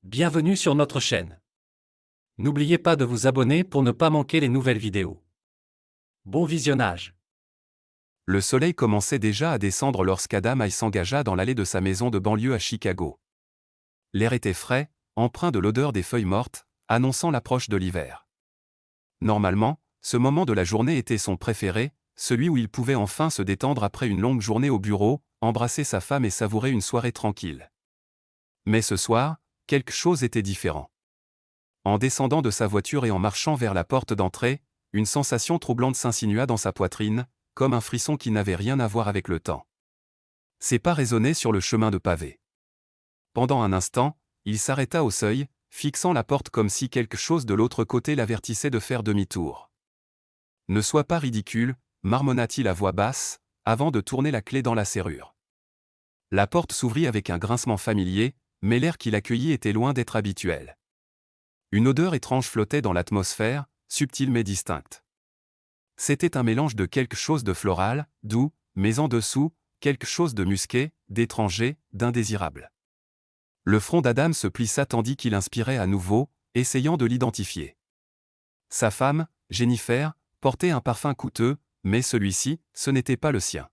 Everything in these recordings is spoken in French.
Bienvenue sur notre chaîne. N'oubliez pas de vous abonner pour ne pas manquer les nouvelles vidéos. Bon visionnage. Le soleil commençait déjà à descendre lorsqu'Adam s'engagea dans l'allée de sa maison de banlieue à Chicago. L'air était frais, empreint de l'odeur des feuilles mortes, annonçant l'approche de l'hiver. Normalement, ce moment de la journée était son préféré, celui où il pouvait enfin se détendre après une longue journée au bureau, embrasser sa femme et savourer une soirée tranquille. Mais ce soir, quelque chose était différent. En descendant de sa voiture et en marchant vers la porte d'entrée, une sensation troublante s'insinua dans sa poitrine, comme un frisson qui n'avait rien à voir avec le temps. Ses pas résonnaient sur le chemin de pavé. Pendant un instant, il s'arrêta au seuil, fixant la porte comme si quelque chose de l'autre côté l'avertissait de faire demi-tour. « Ne sois pas ridicule », marmonna-t-il à voix basse, avant de tourner la clé dans la serrure. La porte s'ouvrit avec un grincement familier, mais l'air qui l'accueillit était loin d'être habituel. Une odeur étrange flottait dans l'atmosphère, subtile mais distincte. C'était un mélange de quelque chose de floral, doux, mais en dessous, quelque chose de musqué, d'étranger, d'indésirable. Le front d'Adam se plissa tandis qu'il inspirait à nouveau, essayant de l'identifier. Sa femme, Jennifer, portait un parfum coûteux, mais celui-ci, ce n'était pas le sien.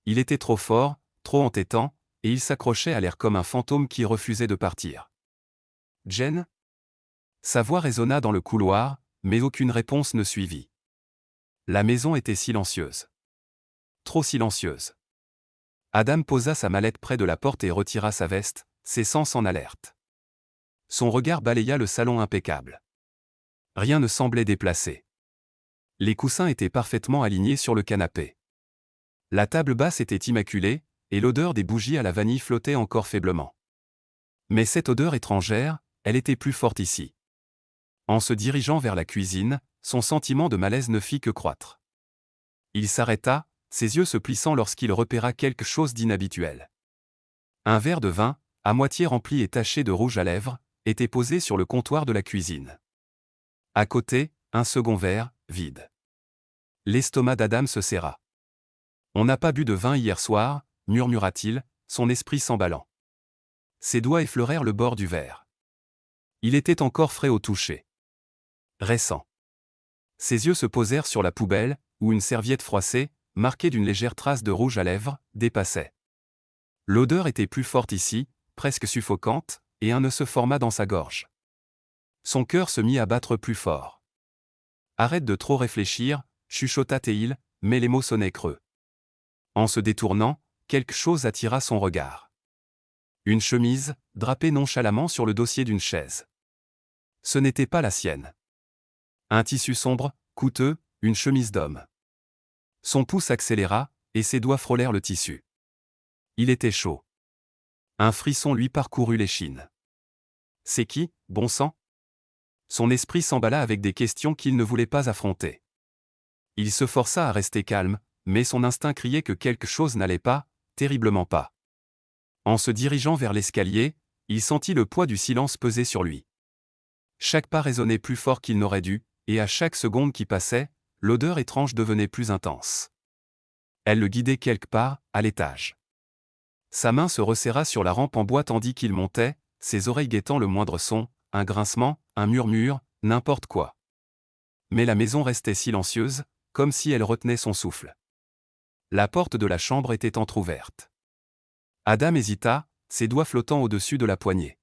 Il était trop fort, trop entêtant, et il s'accrochait à l'air comme un fantôme qui refusait de partir. « Jen ?» Sa voix résonna dans le couloir, mais aucune réponse ne suivit. La maison était silencieuse. Trop silencieuse. Adam posa sa mallette près de la porte et retira sa veste, ses sens en alerte. Son regard balaya le salon impeccable. Rien ne semblait déplacé. Les coussins étaient parfaitement alignés sur le canapé. La table basse était immaculée, et l'odeur des bougies à la vanille flottait encore faiblement. Mais cette odeur étrangère, elle était plus forte ici. En se dirigeant vers la cuisine, son sentiment de malaise ne fit que croître. Il s'arrêta, ses yeux se plissant lorsqu'il repéra quelque chose d'inhabituel. Un verre de vin, à moitié rempli et taché de rouge à lèvres, était posé sur le comptoir de la cuisine. À côté, un second verre, vide. L'estomac d'Adam se serra. « On n'a pas bu de vin hier soir », murmura-t-il, son esprit s'emballant. Ses doigts effleurèrent le bord du verre. Il était encore frais au toucher. Récent. Ses yeux se posèrent sur la poubelle, où une serviette froissée, marquée d'une légère trace de rouge à lèvres, dépassait. L'odeur était plus forte ici, presque suffocante, et un nœud se forma dans sa gorge. Son cœur se mit à battre plus fort. « Arrête de trop réfléchir », chuchota-t-il, mais les mots sonnaient creux. En se détournant, quelque chose attira son regard. Une chemise, drapée nonchalamment sur le dossier d'une chaise. Ce n'était pas la sienne. Un tissu sombre, coûteux, une chemise d'homme. Son pouce accéléra, et ses doigts frôlèrent le tissu. Il était chaud. Un frisson lui parcourut l'échine. C'est qui, bon sang ? Son esprit s'emballa avec des questions qu'il ne voulait pas affronter. Il se força à rester calme, mais son instinct criait que quelque chose n'allait pas, terriblement pas. En se dirigeant vers l'escalier, il sentit le poids du silence peser sur lui. Chaque pas résonnait plus fort qu'il n'aurait dû, et à chaque seconde qui passait, l'odeur étrange devenait plus intense. Elle le guidait quelque part, à l'étage. Sa main se resserra sur la rampe en bois tandis qu'il montait, ses oreilles guettant le moindre son, un grincement, un murmure, n'importe quoi. Mais la maison restait silencieuse, comme si elle retenait son souffle. La porte de la chambre était entr'ouverte. Adam hésita, ses doigts flottant au-dessus de la poignée.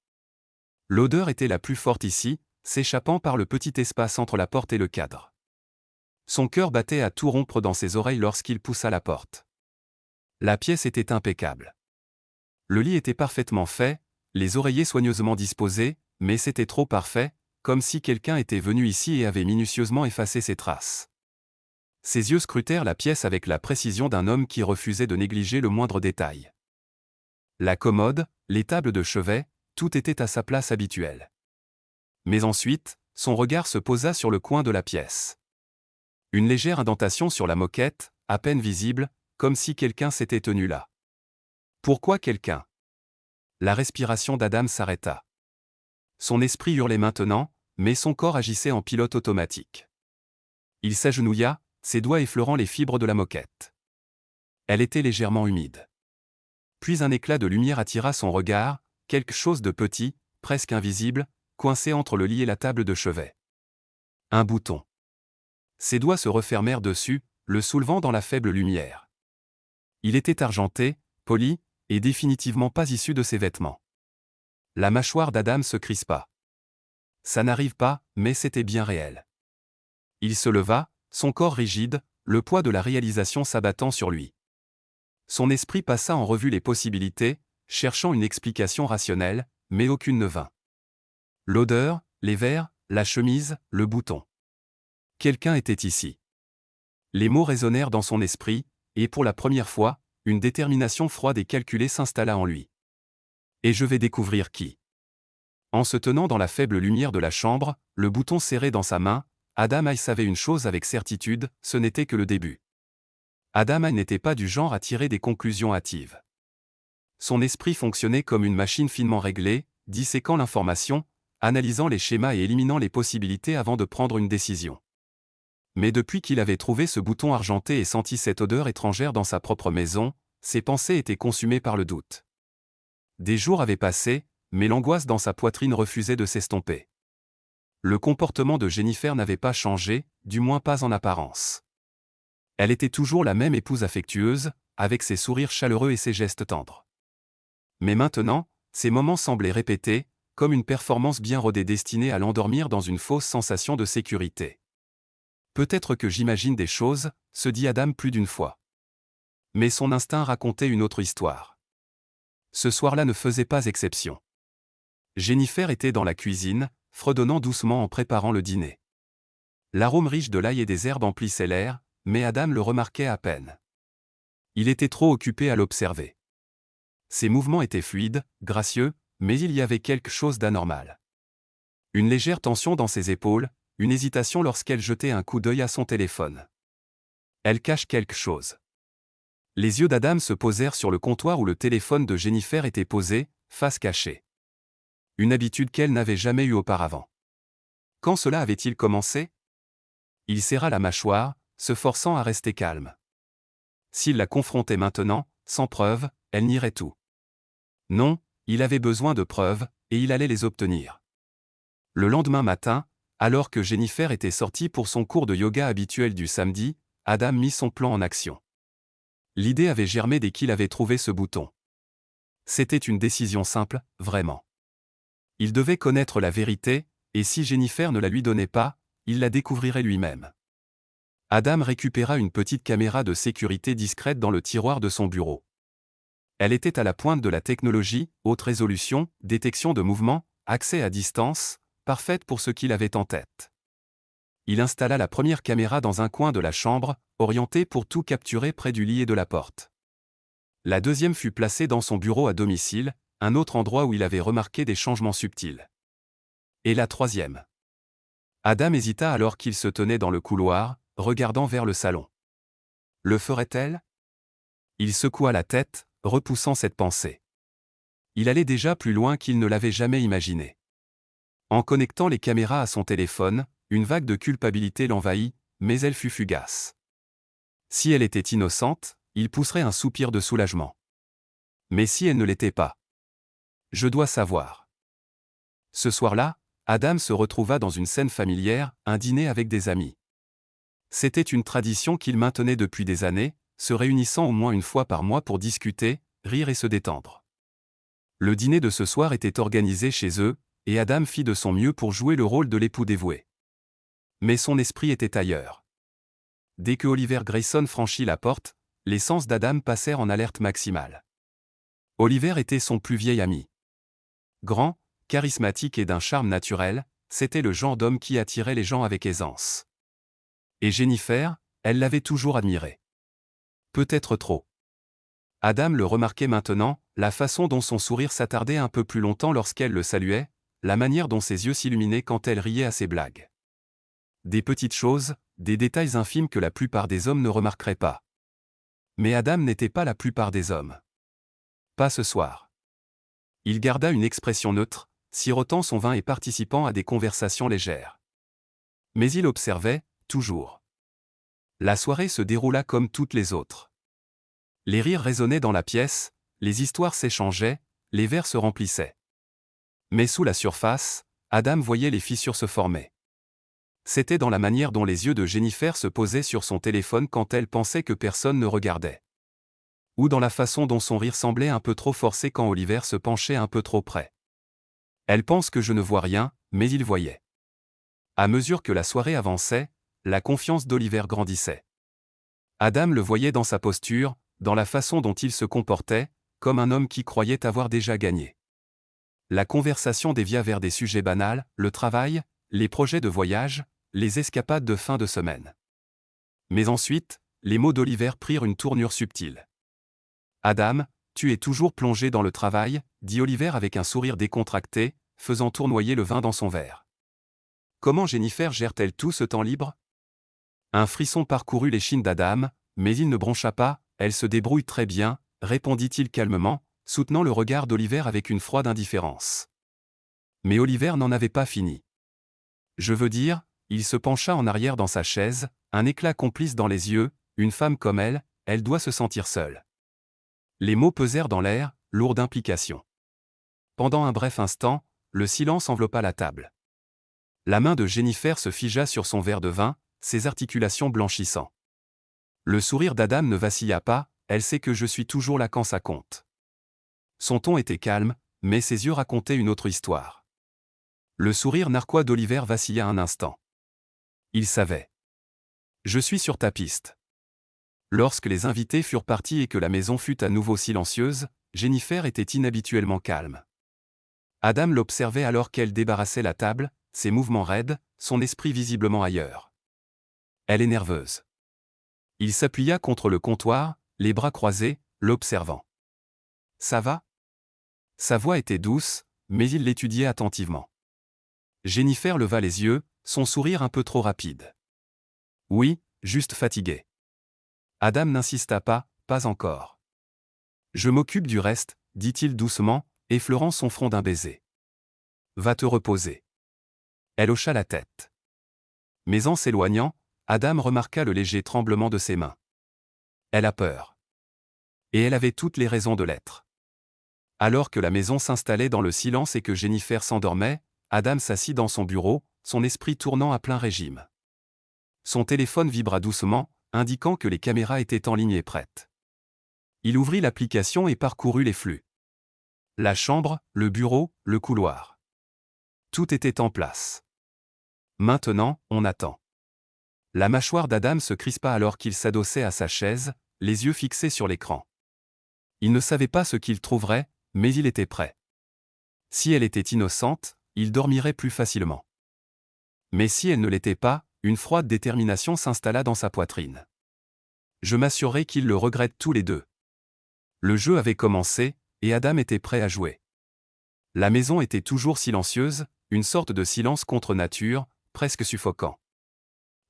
L'odeur était la plus forte ici, s'échappant par le petit espace entre la porte et le cadre. Son cœur battait à tout rompre dans ses oreilles lorsqu'il poussa la porte. La pièce était impeccable. Le lit était parfaitement fait, les oreillers soigneusement disposés, mais c'était trop parfait, comme si quelqu'un était venu ici et avait minutieusement effacé ses traces. Ses yeux scrutèrent la pièce avec la précision d'un homme qui refusait de négliger le moindre détail. La commode, les tables de chevet, tout était à sa place habituelle. Mais ensuite, son regard se posa sur le coin de la pièce. Une légère indentation sur la moquette, à peine visible, comme si quelqu'un s'était tenu là. Pourquoi quelqu'un ? La respiration d'Adam s'arrêta. Son esprit hurlait maintenant, mais son corps agissait en pilote automatique. Il s'agenouilla, ses doigts effleurant les fibres de la moquette. Elle était légèrement humide. Puis un éclat de lumière attira son regard, quelque chose de petit, presque invisible, coincé entre le lit et la table de chevet. Un bouton. Ses doigts se refermèrent dessus, le soulevant dans la faible lumière. Il était argenté, poli, et définitivement pas issu de ses vêtements. La mâchoire d'Adam se crispa. Ça n'arrive pas, mais c'était bien réel. Il se leva, son corps rigide, le poids de la réalisation s'abattant sur lui. Son esprit passa en revue les possibilités, cherchant une explication rationnelle, mais aucune ne vint. L'odeur, les verres, la chemise, le bouton. Quelqu'un était ici. Les mots résonnèrent dans son esprit, et pour la première fois, une détermination froide et calculée s'installa en lui. Et je vais découvrir qui. En se tenant dans la faible lumière de la chambre, le bouton serré dans sa main, Adam Hay savait une chose avec certitude, ce n'était que le début. Adam Hay n'était pas du genre à tirer des conclusions hâtives. Son esprit fonctionnait comme une machine finement réglée, disséquant l'information, analysant les schémas et éliminant les possibilités avant de prendre une décision. Mais depuis qu'il avait trouvé ce bouton argenté et senti cette odeur étrangère dans sa propre maison, ses pensées étaient consumées par le doute. Des jours avaient passé, mais l'angoisse dans sa poitrine refusait de s'estomper. Le comportement de Jennifer n'avait pas changé, du moins pas en apparence. Elle était toujours la même épouse affectueuse, avec ses sourires chaleureux et ses gestes tendres. Mais maintenant, ces moments semblaient répétés, comme une performance bien rodée destinée à l'endormir dans une fausse sensation de sécurité. Peut-être que j'imagine des choses, se dit Adam plus d'une fois. Mais son instinct racontait une autre histoire. Ce soir-là ne faisait pas exception. Jennifer était dans la cuisine, fredonnant doucement en préparant le dîner. L'arôme riche de l'ail et des herbes emplissait l'air, mais Adam le remarquait à peine. Il était trop occupé à l'observer. Ses mouvements étaient fluides, gracieux, mais il y avait quelque chose d'anormal. Une légère tension dans ses épaules, une hésitation lorsqu'elle jetait un coup d'œil à son téléphone. Elle cache quelque chose. Les yeux d'Adam se posèrent sur le comptoir où le téléphone de Jennifer était posé, face cachée. Une habitude qu'elle n'avait jamais eue auparavant. Quand cela avait-il commencé? Il serra la mâchoire, se forçant à rester calme. S'il la confrontait maintenant, sans preuve, elle nierait tout. Non, il avait besoin de preuves, et il allait les obtenir. Le lendemain matin, alors que Jennifer était sortie pour son cours de yoga habituel du samedi, Adam mit son plan en action. L'idée avait germé dès qu'il avait trouvé ce bouton. C'était une décision simple, vraiment. Il devait connaître la vérité, et si Jennifer ne la lui donnait pas, il la découvrirait lui-même. Adam récupéra une petite caméra de sécurité discrète dans le tiroir de son bureau. Elle était à la pointe de la technologie, haute résolution, détection de mouvement, accès à distance, parfaite pour ce qu'il avait en tête. Il installa la première caméra dans un coin de la chambre, orientée pour tout capturer près du lit et de la porte. La deuxième fut placée dans son bureau à domicile, un autre endroit où il avait remarqué des changements subtils. Et la troisième. Adam hésita alors qu'il se tenait dans le couloir, regardant vers le salon. Le ferait-elle? Il secoua la tête, repoussant cette pensée. Il allait déjà plus loin qu'il ne l'avait jamais imaginé. En connectant les caméras à son téléphone, une vague de culpabilité l'envahit, mais elle fut fugace. Si elle était innocente, il pousserait un soupir de soulagement. Mais si elle ne l'était pas? Je dois savoir. Ce soir-là, Adam se retrouva dans une scène familière, un dîner avec des amis. C'était une tradition qu'il maintenait depuis des années, se réunissant au moins une fois par mois pour discuter, rire et se détendre. Le dîner de ce soir était organisé chez eux, et Adam fit de son mieux pour jouer le rôle de l'époux dévoué. Mais son esprit était ailleurs. Dès que Oliver Grayson franchit la porte, les sens d'Adam passèrent en alerte maximale. Oliver était son plus vieil ami. Grand, charismatique et d'un charme naturel, c'était le genre d'homme qui attirait les gens avec aisance. Et Jennifer, elle l'avait toujours admiré. Peut-être trop. Adam le remarquait maintenant, la façon dont son sourire s'attardait un peu plus longtemps lorsqu'elle le saluait, la manière dont ses yeux s'illuminaient quand elle riait à ses blagues. Des petites choses, des détails infimes que la plupart des hommes ne remarqueraient pas. Mais Adam n'était pas la plupart des hommes. Pas ce soir. Il garda une expression neutre, sirotant son vin et participant à des conversations légères. Mais il observait, toujours. La soirée se déroula comme toutes les autres. Les rires résonnaient dans la pièce, les histoires s'échangeaient, les verres se remplissaient. Mais sous la surface, Adam voyait les fissures se former. C'était dans la manière dont les yeux de Jennifer se posaient sur son téléphone quand elle pensait que personne ne regardait. Ou dans la façon dont son rire semblait un peu trop forcé quand Oliver se penchait un peu trop près. Elle pense que je ne vois rien, mais il voyait. À mesure que la soirée avançait, la confiance d'Oliver grandissait. Adam le voyait dans sa posture, dans la façon dont il se comportait, comme un homme qui croyait avoir déjà gagné. La conversation dévia vers des sujets banals, le travail, les projets de voyage, les escapades de fin de semaine. Mais ensuite, les mots d'Oliver prirent une tournure subtile. « Adam, tu es toujours plongé dans le travail », dit Oliver avec un sourire décontracté, faisant tournoyer le vin dans son verre. Comment Jennifer gère-t-elle tout ce temps libre? Un frisson parcourut l'échine d'Adam, mais il ne broncha pas. « Elle se débrouille très bien », répondit-il calmement, soutenant le regard d'Oliver avec une froide indifférence. Mais Oliver n'en avait pas fini. Je veux dire, il se pencha en arrière dans sa chaise, un éclat complice dans les yeux. Une femme comme elle doit se sentir seule. Les mots pesèrent dans l'air, lourds d'implications. Pendant un bref instant, le silence enveloppa la table. La main de Jennifer se figea sur son verre de vin, ses articulations blanchissant. Le sourire d'Adam ne vacilla pas, « Elle sait que je suis toujours là quand ça compte. » Son ton était calme, mais ses yeux racontaient une autre histoire. Le sourire narquois d'Oliver vacilla un instant. Il savait. « Je suis sur ta piste. » Lorsque les invités furent partis et que la maison fut à nouveau silencieuse, Jennifer était inhabituellement calme. Adam l'observait alors qu'elle débarrassait la table, ses mouvements raides, son esprit visiblement ailleurs. Elle est nerveuse. Il s'appuya contre le comptoir, les bras croisés, l'observant. « Ça va ?» Sa voix était douce, mais il l'étudiait attentivement. Jennifer leva les yeux, son sourire un peu trop rapide. « Oui, juste fatiguée. » Adam n'insista pas, « Pas encore. »« Je m'occupe du reste, » dit-il doucement, effleurant son front d'un baiser. « Va te reposer. » Elle hocha la tête. Mais en s'éloignant, Adam remarqua le léger tremblement de ses mains. Elle a peur. Et elle avait toutes les raisons de l'être. Alors que la maison s'installait dans le silence et que Jennifer s'endormait, Adam s'assit dans son bureau, son esprit tournant à plein régime. Son téléphone vibra doucement, indiquant que les caméras étaient en ligne et prêtes. Il ouvrit l'application et parcourut les flux. La chambre, le bureau, le couloir. Tout était en place. Maintenant, on attend. La mâchoire d'Adam se crispa alors qu'il s'adossait à sa chaise, les yeux fixés sur l'écran. Il ne savait pas ce qu'il trouverait, mais il était prêt. Si elle était innocente, il dormirait plus facilement. Mais si elle ne l'était pas, une froide détermination s'installa dans sa poitrine. Je m'assurerai qu'ils le regrettent tous les deux. Le jeu avait commencé, et Adam était prêt à jouer. La maison était toujours silencieuse, une sorte de silence contre nature, presque suffocant.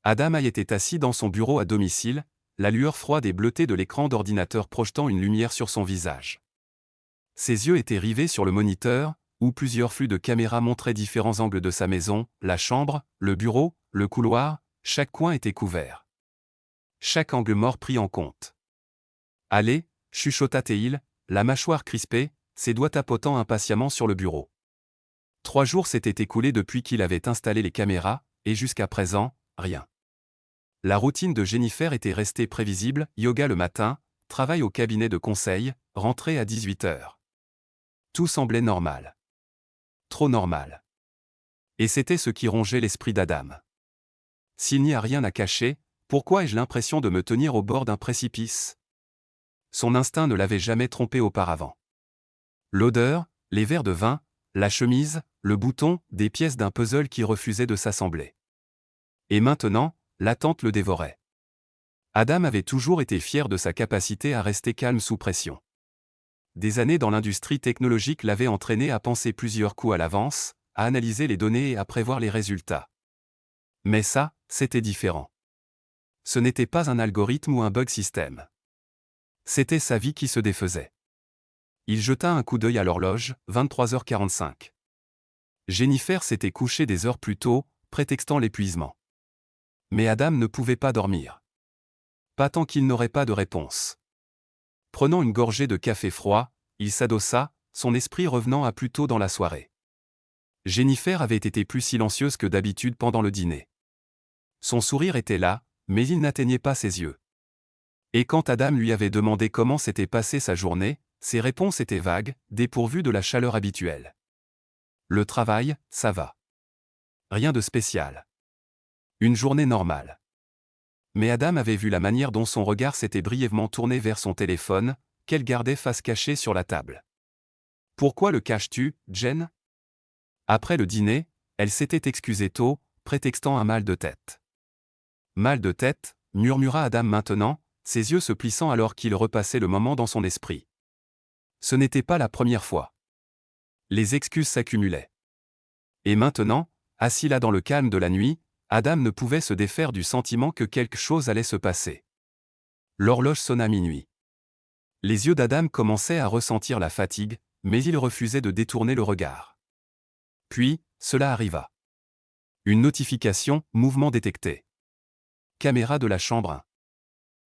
Adam était assis dans son bureau à domicile, la lueur froide et bleutée de l'écran d'ordinateur projetant une lumière sur son visage. Ses yeux étaient rivés sur le moniteur, où plusieurs flux de caméras montraient différents angles de sa maison, la chambre, le bureau, le couloir, chaque coin était couvert. Chaque angle mort pris en compte. « Allez » chuchota-t-il, la mâchoire crispée, ses doigts tapotant impatiemment sur le bureau. 3 jours s'étaient écoulés depuis qu'il avait installé les caméras, et jusqu'à présent, rien. La routine de Jennifer était restée prévisible, yoga le matin, travail au cabinet de conseil, rentrée à 18h. Tout semblait normal. Trop normal. Et c'était ce qui rongeait l'esprit d'Adam. S'il n'y a rien à cacher, pourquoi ai-je l'impression de me tenir au bord d'un précipice? Son instinct ne l'avait jamais trompé auparavant. L'odeur, les verres de vin, la chemise, le bouton, des pièces d'un puzzle qui refusait de s'assembler. Et maintenant, l'attente le dévorait. Adam avait toujours été fier de sa capacité à rester calme sous pression. Des années dans l'industrie technologique l'avaient entraîné à penser plusieurs coups à l'avance, à analyser les données et à prévoir les résultats. Mais ça, c'était différent. Ce n'était pas un algorithme ou un bug système. C'était sa vie qui se défaisait. Il jeta un coup d'œil à l'horloge, 23h45. Jennifer s'était couchée des heures plus tôt, prétextant l'épuisement. Mais Adam ne pouvait pas dormir. Pas tant qu'il n'aurait pas de réponse. Prenant une gorgée de café froid, il s'adossa, son esprit revenant à plus tôt dans la soirée. Jennifer avait été plus silencieuse que d'habitude pendant le dîner. Son sourire était là, mais il n'atteignait pas ses yeux. Et quand Adam lui avait demandé comment s'était passée sa journée, ses réponses étaient vagues, dépourvues de la chaleur habituelle. Le travail, ça va. Rien de spécial. Une journée normale. Mais Adam avait vu la manière dont son regard s'était brièvement tourné vers son téléphone, qu'elle gardait face cachée sur la table. Pourquoi le caches-tu, Jen? Après le dîner, elle s'était excusée tôt, prétextant un mal de tête. Mal de tête, murmura Adam maintenant, ses yeux se plissant alors qu'il repassait le moment dans son esprit. Ce n'était pas la première fois. Les excuses s'accumulaient. Et maintenant, assis là dans le calme de la nuit, Adam ne pouvait se défaire du sentiment que quelque chose allait se passer. L'horloge sonna minuit. Les yeux d'Adam commençaient à ressentir la fatigue, mais il refusait de détourner le regard. Puis, cela arriva. Une notification, mouvement détecté. Caméra de la chambre 1.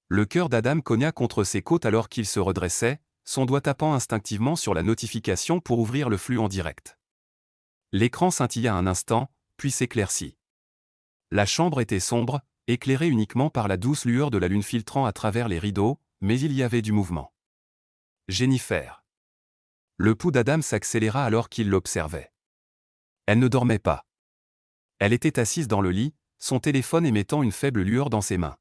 Le cœur d'Adam cogna contre ses côtes alors qu'il se redressait, son doigt tapant instinctivement sur la notification pour ouvrir le flux en direct. L'écran scintilla un instant, puis s'éclaircit. La chambre était sombre, éclairée uniquement par la douce lueur de la lune filtrant à travers les rideaux, mais il y avait du mouvement. Jennifer. Le pouls d'Adam s'accéléra alors qu'il l'observait. Elle ne dormait pas. Elle était assise dans le lit, son téléphone émettant une faible lueur dans ses mains.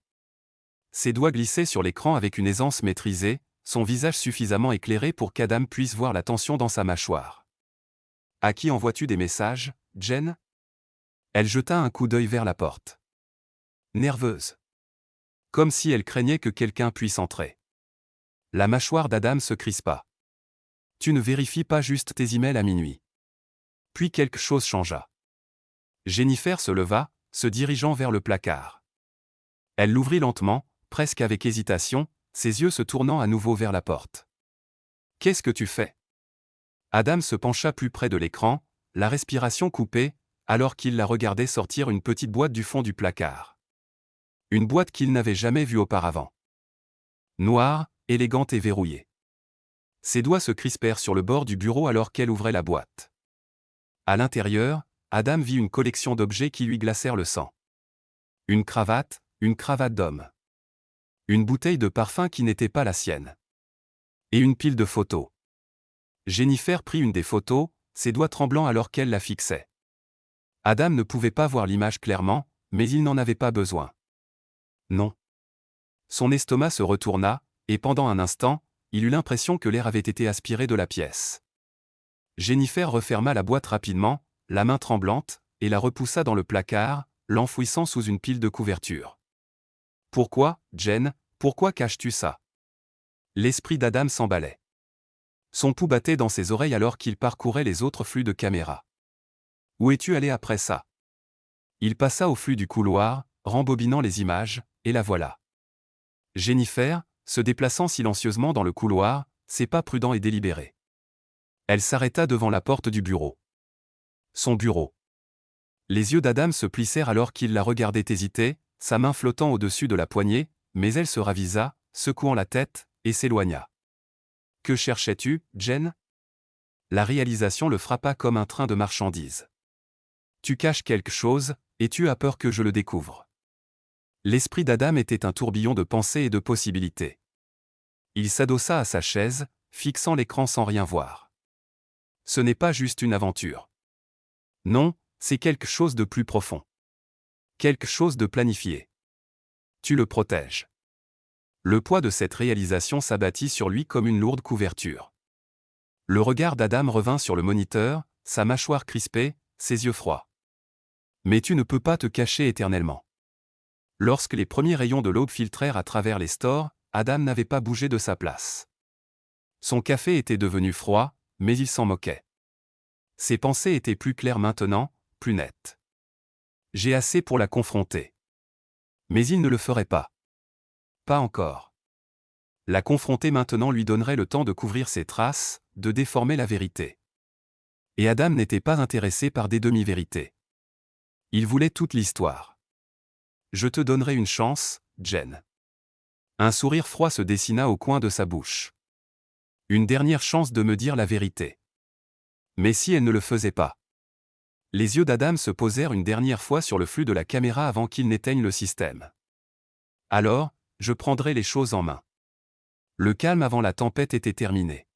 Ses doigts glissaient sur l'écran avec une aisance maîtrisée, son visage suffisamment éclairé pour qu'Adam puisse voir la tension dans sa mâchoire. « À qui envoies-tu des messages, Jen ?» Elle jeta un coup d'œil vers la porte. Nerveuse. Comme si elle craignait que quelqu'un puisse entrer. La mâchoire d'Adam se crispa. « Tu ne vérifies pas juste tes emails à minuit. » Puis quelque chose changea. Jennifer se leva, se dirigeant vers le placard. Elle l'ouvrit lentement, presque avec hésitation, ses yeux se tournant à nouveau vers la porte. « Qu'est-ce que tu fais ?» Adam se pencha plus près de l'écran, la respiration coupée, alors qu'il la regardait sortir une petite boîte du fond du placard. Une boîte qu'il n'avait jamais vue auparavant. Noire, élégante et verrouillée. Ses doigts se crispèrent sur le bord du bureau alors qu'elle ouvrait la boîte. À l'intérieur, Adam vit une collection d'objets qui lui glacèrent le sang. Une cravate d'homme. Une bouteille de parfum qui n'était pas la sienne. Et une pile de photos. Jennifer prit une des photos, ses doigts tremblants alors qu'elle la fixait. Adam ne pouvait pas voir l'image clairement, mais il n'en avait pas besoin. Non. Son estomac se retourna, et pendant un instant, il eut l'impression que l'air avait été aspiré de la pièce. Jennifer referma la boîte rapidement, la main tremblante, et la repoussa dans le placard, l'enfouissant sous une pile de couvertures. « Pourquoi, Jen, pourquoi caches-tu ça ?» L'esprit d'Adam s'emballait. Son pouls battait dans ses oreilles alors qu'il parcourait les autres flux de caméras. « Où es-tu allé après ça ?» Il passa au flux du couloir, rembobinant les images, et la voilà. Jennifer, se déplaçant silencieusement dans le couloir, ses pas prudents et délibérés. Elle s'arrêta devant la porte du bureau. Son bureau. Les yeux d'Adam se plissèrent alors qu'il la regardait hésiter, sa main flottant au-dessus de la poignée, mais elle se ravisa, secouant la tête, et s'éloigna. « Que cherchais-tu, Jen ?» La réalisation le frappa comme un train de marchandises. « Tu caches quelque chose, et tu as peur que je le découvre. » L'esprit d'Adam était un tourbillon de pensées et de possibilités. Il s'adossa à sa chaise, fixant l'écran sans rien voir. Ce n'est pas juste une aventure. Non, c'est quelque chose de plus profond. Quelque chose de planifié. Tu le protèges. Le poids de cette réalisation s'abattit sur lui comme une lourde couverture. Le regard d'Adam revint sur le moniteur, sa mâchoire crispée, ses yeux froids. Mais tu ne peux pas te cacher éternellement. Lorsque les premiers rayons de l'aube filtrèrent à travers les stores, Adam n'avait pas bougé de sa place. Son café était devenu froid, mais il s'en moquait. Ses pensées étaient plus claires maintenant, plus nettes. J'ai assez pour la confronter. Mais il ne le ferait pas. Pas encore. La confronter maintenant lui donnerait le temps de couvrir ses traces, de déformer la vérité. Et Adam n'était pas intéressé par des demi-vérités. Il voulait toute l'histoire. Je te donnerai une chance, Jen. Un sourire froid se dessina au coin de sa bouche. Une dernière chance de me dire la vérité. Mais si elle ne le faisait pas? Les yeux d'Adam se posèrent une dernière fois sur le flux de la caméra avant qu'il n'éteigne le système. Alors, je prendrai les choses en main. Le calme avant la tempête était terminé.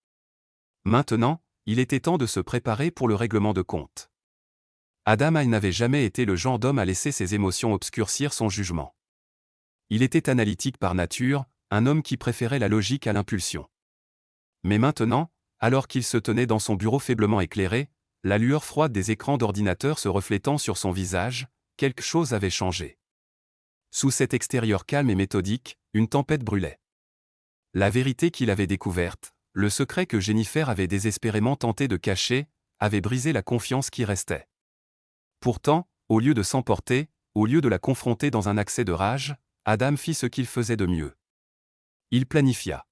Maintenant, il était temps de se préparer pour le règlement de compte. Adam n'avait jamais été le genre d'homme à laisser ses émotions obscurcir son jugement. Il était analytique par nature, un homme qui préférait la logique à l'impulsion. Mais maintenant, alors qu'il se tenait dans son bureau faiblement éclairé, la lueur froide des écrans d'ordinateur se reflétant sur son visage, quelque chose avait changé. Sous cet extérieur calme et méthodique, une tempête brûlait. La vérité qu'il avait découverte, le secret que Jennifer avait désespérément tenté de cacher, avait brisé la confiance qui restait. Pourtant, au lieu de s'emporter, au lieu de la confronter dans un accès de rage, Adam fit ce qu'il faisait de mieux. Il planifia.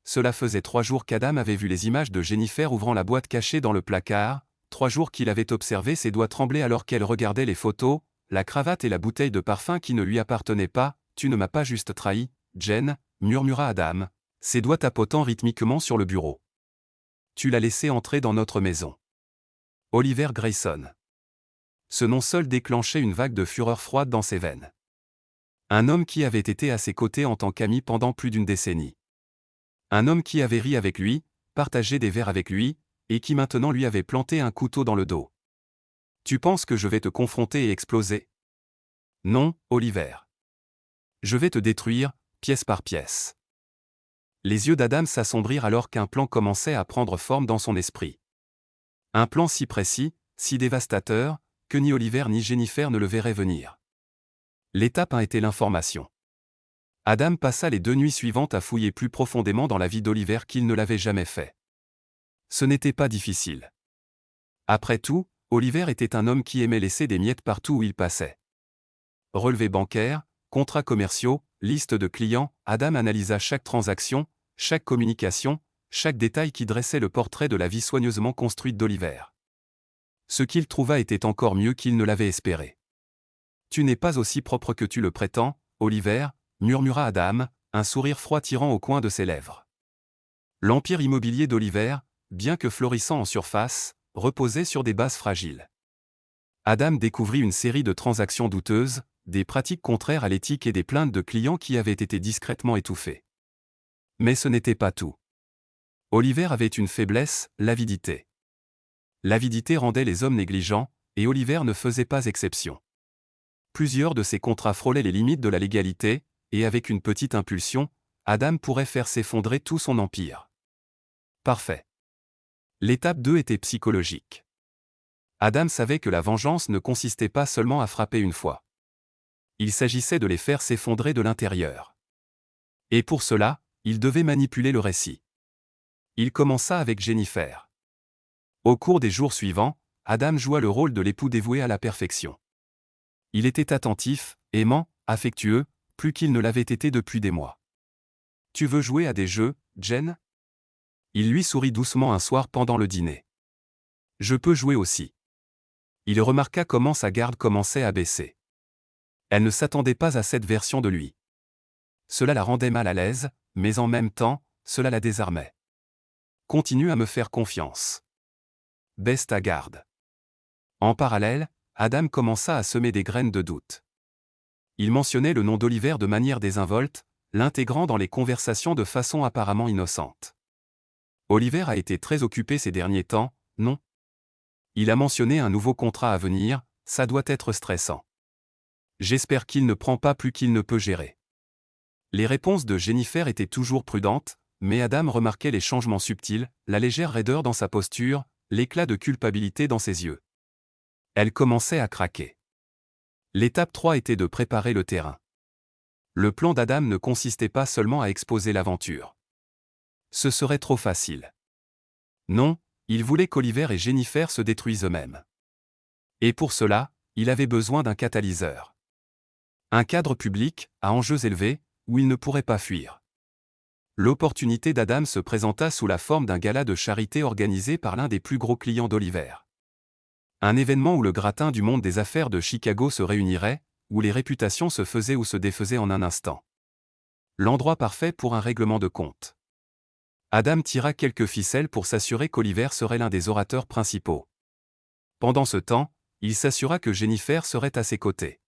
Cela faisait 3 jours qu'Adam avait vu les images de Jennifer ouvrant la boîte cachée dans le placard, 3 jours qu'il avait observé ses doigts trembler alors qu'elle regardait les photos, la cravate et la bouteille de parfum qui ne lui appartenaient pas. « Tu ne m'as pas juste trahi, Jen », murmura Adam, ses doigts tapotant rythmiquement sur le bureau. « Tu l'as laissé entrer dans notre maison. » Oliver Grayson. Ce nom seul déclenchait une vague de fureur froide dans ses veines. Un homme qui avait été à ses côtés en tant qu'ami pendant plus d'une décennie. Un homme qui avait ri avec lui, partagé des verres avec lui, et qui maintenant lui avait planté un couteau dans le dos. « Tu penses que je vais te confronter et exploser ? Non, Oliver. Je vais te détruire, pièce par pièce. » Les yeux d'Adam s'assombrirent alors qu'un plan commençait à prendre forme dans son esprit. Un plan si précis, si dévastateur, que ni Oliver ni Jennifer ne le verraient venir. L'étape 1 était l'information. Adam passa les 2 nuits suivantes à fouiller plus profondément dans la vie d'Oliver qu'il ne l'avait jamais fait. Ce n'était pas difficile. Après tout, Oliver était un homme qui aimait laisser des miettes partout où il passait. Relevés bancaires, contrats commerciaux, liste de clients, Adam analysa chaque transaction, chaque communication, chaque détail qui dressait le portrait de la vie soigneusement construite d'Oliver. Ce qu'il trouva était encore mieux qu'il ne l'avait espéré. « Tu n'es pas aussi propre que tu le prétends, Oliver », murmura Adam, un sourire froid tirant au coin de ses lèvres. L'empire immobilier d'Oliver, bien que florissant en surface, reposait sur des bases fragiles. Adam découvrit une série de transactions douteuses, des pratiques contraires à l'éthique et des plaintes de clients qui avaient été discrètement étouffées. Mais ce n'était pas tout. Oliver avait une faiblesse, l'avidité. L'avidité rendait les hommes négligents, et Oliver ne faisait pas exception. Plusieurs de ses contrats frôlaient les limites de la légalité, et avec une petite impulsion, Adam pourrait faire s'effondrer tout son empire. Parfait. L'étape 2 était psychologique. Adam savait que la vengeance ne consistait pas seulement à frapper une fois. Il s'agissait de les faire s'effondrer de l'intérieur. Et pour cela, il devait manipuler le récit. Il commença avec Jennifer. Au cours des jours suivants, Adam joua le rôle de l'époux dévoué à la perfection. Il était attentif, aimant, affectueux, plus qu'il ne l'avait été depuis des mois. « Tu veux jouer à des jeux, Jen ?» Il lui sourit doucement un soir pendant le dîner. « Je peux jouer aussi. » Il remarqua comment sa garde commençait à baisser. Elle ne s'attendait pas à cette version de lui. Cela la rendait mal à l'aise, mais en même temps, cela la désarmait. « Continue à me faire confiance. Baisse ta garde. » En parallèle, Adam commença à semer des graines de doute. Il mentionnait le nom d'Oliver de manière désinvolte, l'intégrant dans les conversations de façon apparemment innocente. Oliver a été très occupé ces derniers temps, non? Il a mentionné un nouveau contrat à venir, ça doit être stressant. J'espère qu'il ne prend pas plus qu'il ne peut gérer. Les réponses de Jennifer étaient toujours prudentes, mais Adam remarquait les changements subtils, la légère raideur dans sa posture, l'éclat de culpabilité dans ses yeux. Elle commençait à craquer. L'étape 3 était de préparer le terrain. Le plan d'Adam ne consistait pas seulement à exposer l'aventure. Ce serait trop facile. Non, il voulait qu'Oliver et Jennifer se détruisent eux-mêmes. Et pour cela, il avait besoin d'un catalyseur. Un cadre public, à enjeux élevés, où il ne pourrait pas fuir. L'opportunité d'Adam se présenta sous la forme d'un gala de charité organisé par l'un des plus gros clients d'Oliver. Un événement où le gratin du monde des affaires de Chicago se réunirait, où les réputations se faisaient ou se défaisaient en un instant. L'endroit parfait pour un règlement de compte. Adam tira quelques ficelles pour s'assurer qu'Oliver serait l'un des orateurs principaux. Pendant ce temps, il s'assura que Jennifer serait à ses côtés.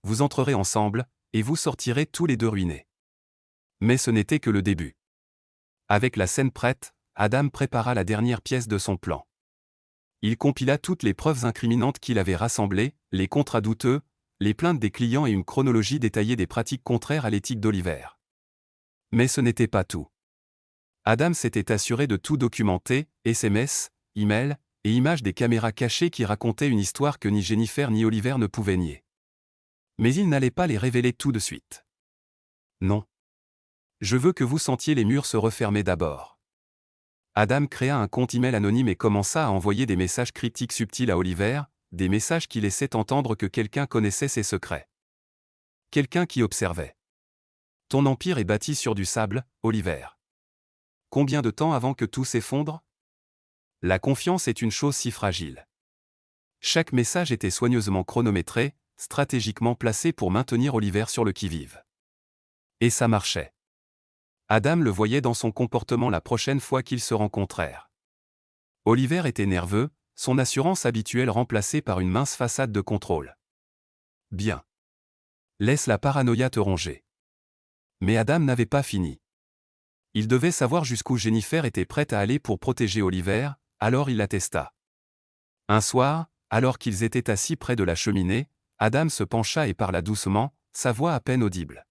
Vous entrerez ensemble, et vous sortirez tous les deux ruinés. Mais ce n'était que le début. Avec la scène prête, Adam prépara la dernière pièce de son plan. Il compila toutes les preuves incriminantes qu'il avait rassemblées, les contrats douteux, les plaintes des clients et une chronologie détaillée des pratiques contraires à l'éthique d'Oliver. Mais ce n'était pas tout. Adam s'était assuré de tout documenter, SMS, emails, et images des caméras cachées qui racontaient une histoire que ni Jennifer ni Oliver ne pouvaient nier. Mais il n'allait pas les révéler tout de suite. Non. Je veux que vous sentiez les murs se refermer d'abord. Adam créa un compte email anonyme et commença à envoyer des messages cryptiques subtils à Oliver, des messages qui laissaient entendre que quelqu'un connaissait ses secrets. Quelqu'un qui observait. Ton empire est bâti sur du sable, Oliver. Combien de temps avant que tout s'effondre? La confiance est une chose si fragile. Chaque message était soigneusement chronométré, stratégiquement placé pour maintenir Oliver sur le qui-vive. Et ça marchait. Adam le voyait dans son comportement la prochaine fois qu'ils se rencontrèrent. Oliver était nerveux, son assurance habituelle remplacée par une mince façade de contrôle. Bien. Laisse la paranoïa te ronger. Mais Adam n'avait pas fini. Il devait savoir jusqu'où Jennifer était prête à aller pour protéger Oliver, alors il la testa. Un soir, alors qu'ils étaient assis près de la cheminée, Adam se pencha et parla doucement, sa voix à peine audible.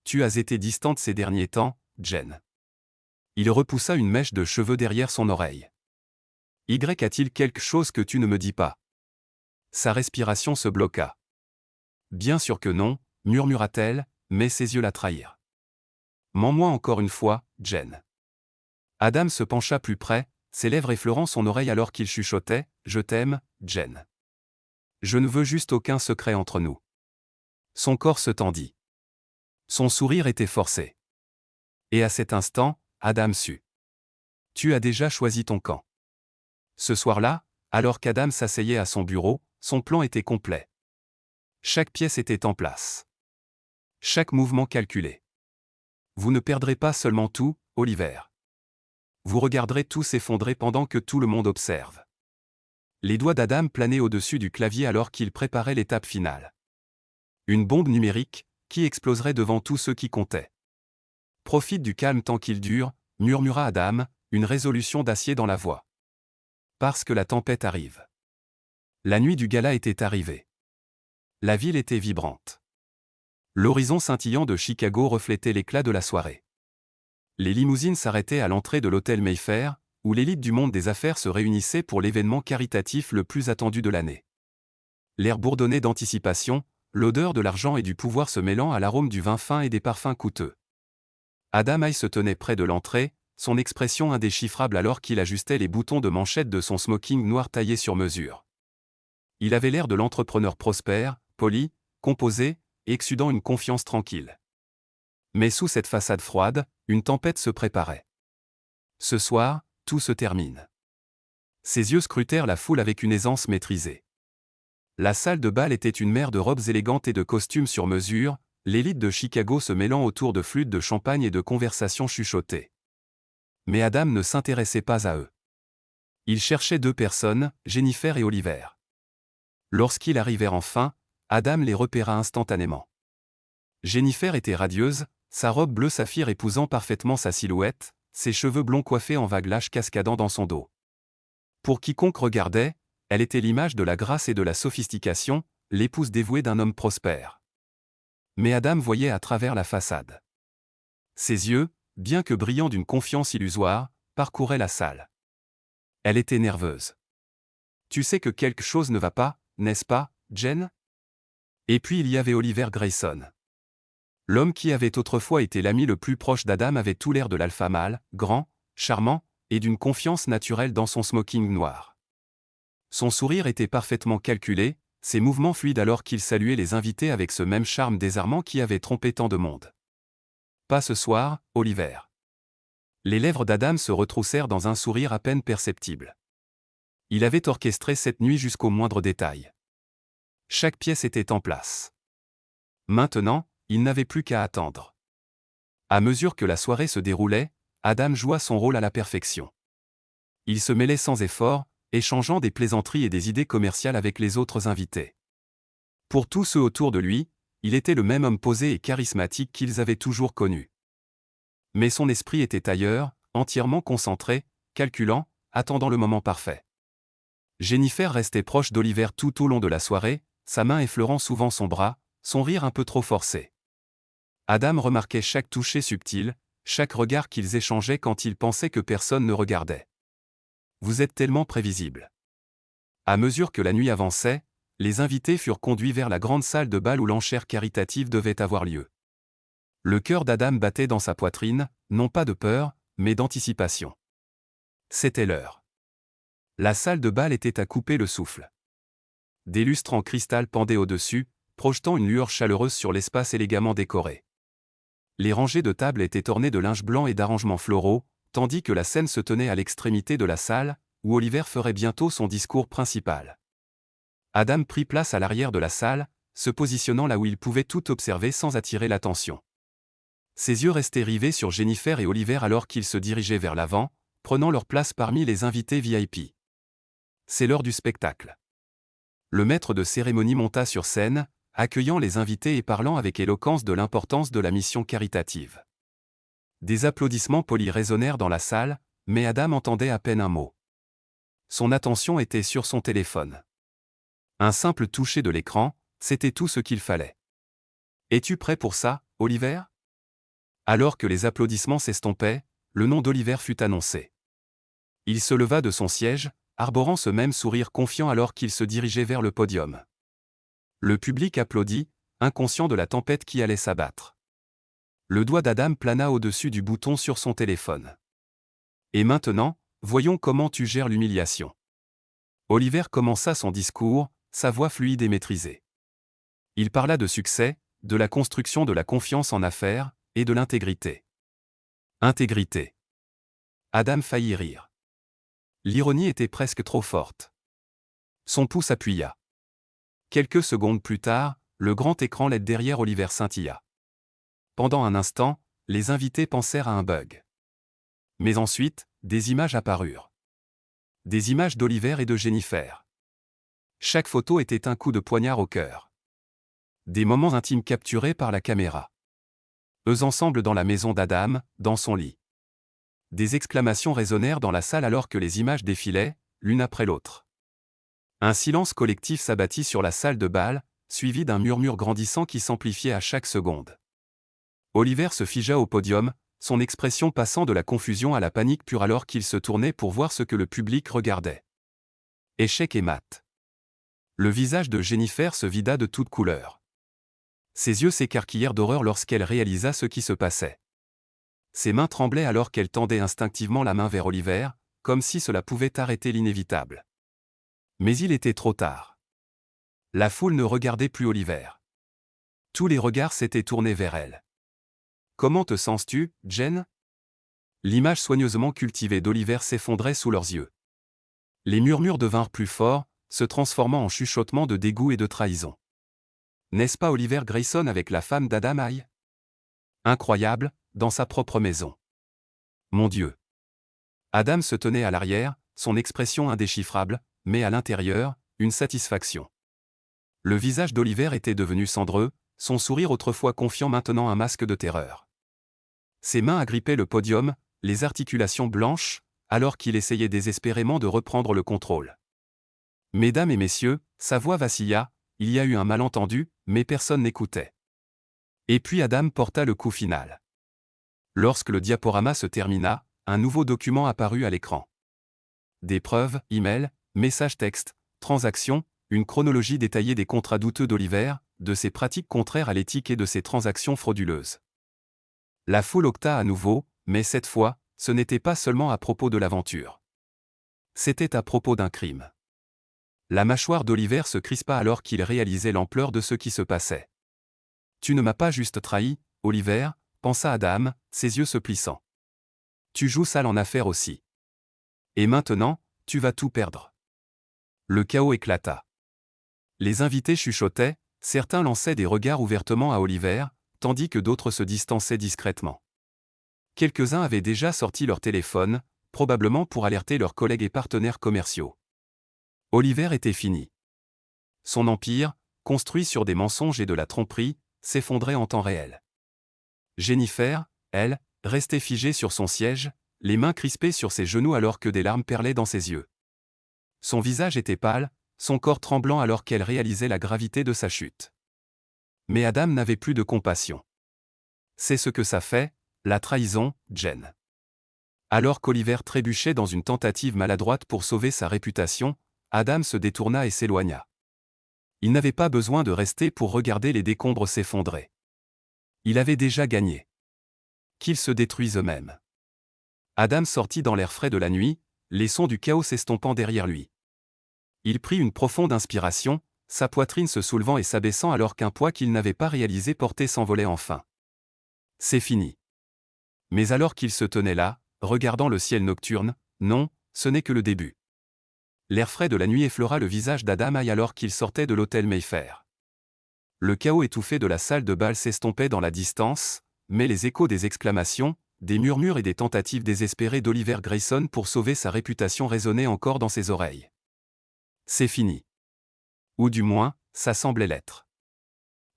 Tu as été distante ces derniers temps, Jen. Il repoussa une mèche de cheveux derrière son oreille. Y a-t-il quelque chose que tu ne me dis pas? Sa respiration se bloqua. Bien sûr que non, murmura-t-elle, mais ses yeux la trahirent. Mens-moi encore une fois, Jen. Adam se pencha plus près, ses lèvres effleurant son oreille alors qu'il chuchotait, je t'aime, Jen. Je ne veux juste aucun secret entre nous. Son corps se tendit. Son sourire était forcé. Et à cet instant, Adam sut. Tu as déjà choisi ton camp. Ce soir-là, alors qu'Adam s'asseyait à son bureau, son plan était complet. Chaque pièce était en place. Chaque mouvement calculé. Vous ne perdrez pas seulement tout, Oliver. Vous regarderez tout s'effondrer pendant que tout le monde observe. Les doigts d'Adam planaient au-dessus du clavier alors qu'il préparait l'étape finale. Une bombe numérique, qui exploserait devant tous ceux qui comptaient. Profite du calme tant qu'il dure, murmura Adam, une résolution d'acier dans la voix. Parce que la tempête arrive. La nuit du gala était arrivée. La ville était vibrante. L'horizon scintillant de Chicago reflétait l'éclat de la soirée. Les limousines s'arrêtaient à l'entrée de l'hôtel Mayfair, où l'élite du monde des affaires se réunissait pour l'événement caritatif le plus attendu de l'année. L'air bourdonnait d'anticipation, l'odeur de l'argent et du pouvoir se mêlant à l'arôme du vin fin et des parfums coûteux. Adam Hay se tenait près de l'entrée, son expression indéchiffrable alors qu'il ajustait les boutons de manchette de son smoking noir taillé sur mesure. Il avait l'air de l'entrepreneur prospère, poli, composé, et exudant une confiance tranquille. Mais sous cette façade froide, une tempête se préparait. Ce soir, tout se termine. Ses yeux scrutèrent la foule avec une aisance maîtrisée. La salle de bal était une mer de robes élégantes et de costumes sur mesure, l'élite de Chicago se mêlant autour de flûtes de champagne et de conversations chuchotées. Mais Adam ne s'intéressait pas à eux. Il cherchait deux personnes, Jennifer et Oliver. Lorsqu'ils arrivèrent enfin, Adam les repéra instantanément. Jennifer était radieuse, sa robe bleu saphir épousant parfaitement sa silhouette, ses cheveux blonds coiffés en vagues lâches cascadant dans son dos. Pour quiconque regardait, elle était l'image de la grâce et de la sophistication, l'épouse dévouée d'un homme prospère. Mais Adam voyait à travers la façade. Ses yeux, bien que brillants d'une confiance illusoire, parcouraient la salle. Elle était nerveuse. Tu sais que quelque chose ne va pas, n'est-ce pas, Jen? Et puis il y avait Oliver Grayson. L'homme qui avait autrefois été l'ami le plus proche d'Adam avait tout l'air de l'alpha mâle, grand, charmant, et d'une confiance naturelle dans son smoking noir. Son sourire était parfaitement calculé, ses mouvements fluides alors qu'il saluait les invités avec ce même charme désarmant qui avait trompé tant de monde. Pas ce soir, Oliver. Les lèvres d'Adam se retroussèrent dans un sourire à peine perceptible. Il avait orchestré cette nuit jusqu'au moindre détail. Chaque pièce était en place. Maintenant, il n'avait plus qu'à attendre. À mesure que la soirée se déroulait, Adam joua son rôle à la perfection. Il se mêlait sans effort, échangeant des plaisanteries et des idées commerciales avec les autres invités. Pour tous ceux autour de lui, il était le même homme posé et charismatique qu'ils avaient toujours connu. Mais son esprit était ailleurs, entièrement concentré, calculant, attendant le moment parfait. Jennifer restait proche d'Oliver tout au long de la soirée, sa main effleurant souvent son bras, son rire un peu trop forcé. Adam remarquait chaque toucher subtil, chaque regard qu'ils échangeaient quand ils pensaient que personne ne regardait. Vous êtes tellement prévisible. À mesure que la nuit avançait, les invités furent conduits vers la grande salle de bal où l'enchère caritative devait avoir lieu. Le cœur d'Adam battait dans sa poitrine, non pas de peur, mais d'anticipation. C'était l'heure. La salle de bal était à couper le souffle. Des lustres en cristal pendaient au-dessus, projetant une lueur chaleureuse sur l'espace élégamment décoré. Les rangées de tables étaient ornées de linge blanc et d'arrangements floraux, tandis que la scène se tenait à l'extrémité de la salle, où Oliver ferait bientôt son discours principal. Adam prit place à l'arrière de la salle, se positionnant là où il pouvait tout observer sans attirer l'attention. Ses yeux restaient rivés sur Jennifer et Oliver alors qu'ils se dirigeaient vers l'avant, prenant leur place parmi les invités VIP. C'est l'heure du spectacle. Le maître de cérémonie monta sur scène, accueillant les invités et parlant avec éloquence de l'importance de la mission caritative. Des applaudissements polis résonnèrent dans la salle, mais Adam entendait à peine un mot. Son attention était sur son téléphone. Un simple toucher de l'écran, c'était tout ce qu'il fallait. « Es-tu prêt pour ça, Oliver ?» Alors que les applaudissements s'estompaient, le nom d'Oliver fut annoncé. Il se leva de son siège, arborant ce même sourire confiant alors qu'il se dirigeait vers le podium. Le public applaudit, inconscient de la tempête qui allait s'abattre. Le doigt d'Adam plana au-dessus du bouton sur son téléphone. « Et maintenant, voyons comment tu gères l'humiliation. » Oliver commença son discours, sa voix fluide et maîtrisée. Il parla de succès, de la construction de la confiance en affaires, et de l'intégrité. Intégrité. Adam faillit rire. L'ironie était presque trop forte. Son pouce appuya. Quelques secondes plus tard, le grand écran LED derrière Oliver scintilla. Pendant un instant, les invités pensèrent à un bug. Mais ensuite, des images apparurent. Des images d'Oliver et de Jennifer. Chaque photo était un coup de poignard au cœur. Des moments intimes capturés par la caméra. Eux ensemble dans la maison d'Adam, dans son lit. Des exclamations résonnèrent dans la salle alors que les images défilaient, l'une après l'autre. Un silence collectif s'abattit sur la salle de bal, suivi d'un murmure grandissant qui s'amplifiait à chaque seconde. Oliver se figea au podium, son expression passant de la confusion à la panique pure alors qu'il se tournait pour voir ce que le public regardait. Échec et mat. Le visage de Jennifer se vida de toutes couleurs. Ses yeux s'écarquillèrent d'horreur lorsqu'elle réalisa ce qui se passait. Ses mains tremblaient alors qu'elle tendait instinctivement la main vers Oliver, comme si cela pouvait arrêter l'inévitable. Mais il était trop tard. La foule ne regardait plus Oliver. Tous les regards s'étaient tournés vers elle. « Comment te sens-tu, Jen ?» L'image soigneusement cultivée d'Oliver s'effondrait sous leurs yeux. Les murmures devinrent plus forts, se transformant en chuchotements de dégoût et de trahison. N'est-ce pas Oliver Grayson avec la femme d'Adam Haye? Incroyable, dans sa propre maison. Mon Dieu. Adam se tenait à l'arrière, son expression indéchiffrable, mais à l'intérieur, une satisfaction. Le visage d'Oliver était devenu cendreux, son sourire autrefois confiant maintenant un masque de terreur. Ses mains agrippaient le podium, les articulations blanches, alors qu'il essayait désespérément de reprendre le contrôle. Mesdames et messieurs, sa voix vacilla, il y a eu un malentendu, mais personne n'écoutait. Et puis Adam porta le coup final. Lorsque le diaporama se termina, un nouveau document apparut à l'écran. Des preuves, emails, messages textes, transactions, une chronologie détaillée des contrats douteux d'Oliver, de ses pratiques contraires à l'éthique et de ses transactions frauduleuses. La foule octa à nouveau, mais cette fois, ce n'était pas seulement à propos de l'aventure. C'était à propos d'un crime. La mâchoire d'Oliver se crispa alors qu'il réalisait l'ampleur de ce qui se passait. « Tu ne m'as pas juste trahi, Oliver », pensa Adam, ses yeux se plissant. « Tu joues sale en affaires aussi. Et maintenant, tu vas tout perdre. » Le chaos éclata. Les invités chuchotaient, certains lançaient des regards ouvertement à Oliver, tandis que d'autres se distançaient discrètement. Quelques-uns avaient déjà sorti leur téléphone, probablement pour alerter leurs collègues et partenaires commerciaux. Oliver était fini. Son empire, construit sur des mensonges et de la tromperie, s'effondrait en temps réel. Jennifer, elle, restait figée sur son siège, les mains crispées sur ses genoux alors que des larmes perlaient dans ses yeux. Son visage était pâle, son corps tremblant alors qu'elle réalisait la gravité de sa chute. Mais Adam n'avait plus de compassion. C'est ce que ça fait, la trahison, Jen. Alors qu'Oliver trébuchait dans une tentative maladroite pour sauver sa réputation, Adam se détourna et s'éloigna. Il n'avait pas besoin de rester pour regarder les décombres s'effondrer. Il avait déjà gagné. Qu'ils se détruisent eux-mêmes. Adam sortit dans l'air frais de la nuit, les sons du chaos s'estompant derrière lui. Il prit une profonde inspiration, sa poitrine se soulevant et s'abaissant alors qu'un poids qu'il n'avait pas réalisé porter s'envolait enfin. C'est fini. Mais alors qu'il se tenait là, regardant le ciel nocturne, non, ce n'est que le début. L'air frais de la nuit effleura le visage d'Adam alors qu'il sortait de l'hôtel Mayfair. Le chaos étouffé de la salle de bal s'estompait dans la distance, mais les échos des exclamations, des murmures et des tentatives désespérées d'Oliver Grayson pour sauver sa réputation résonnaient encore dans ses oreilles. C'est fini. Ou du moins, ça semblait l'être.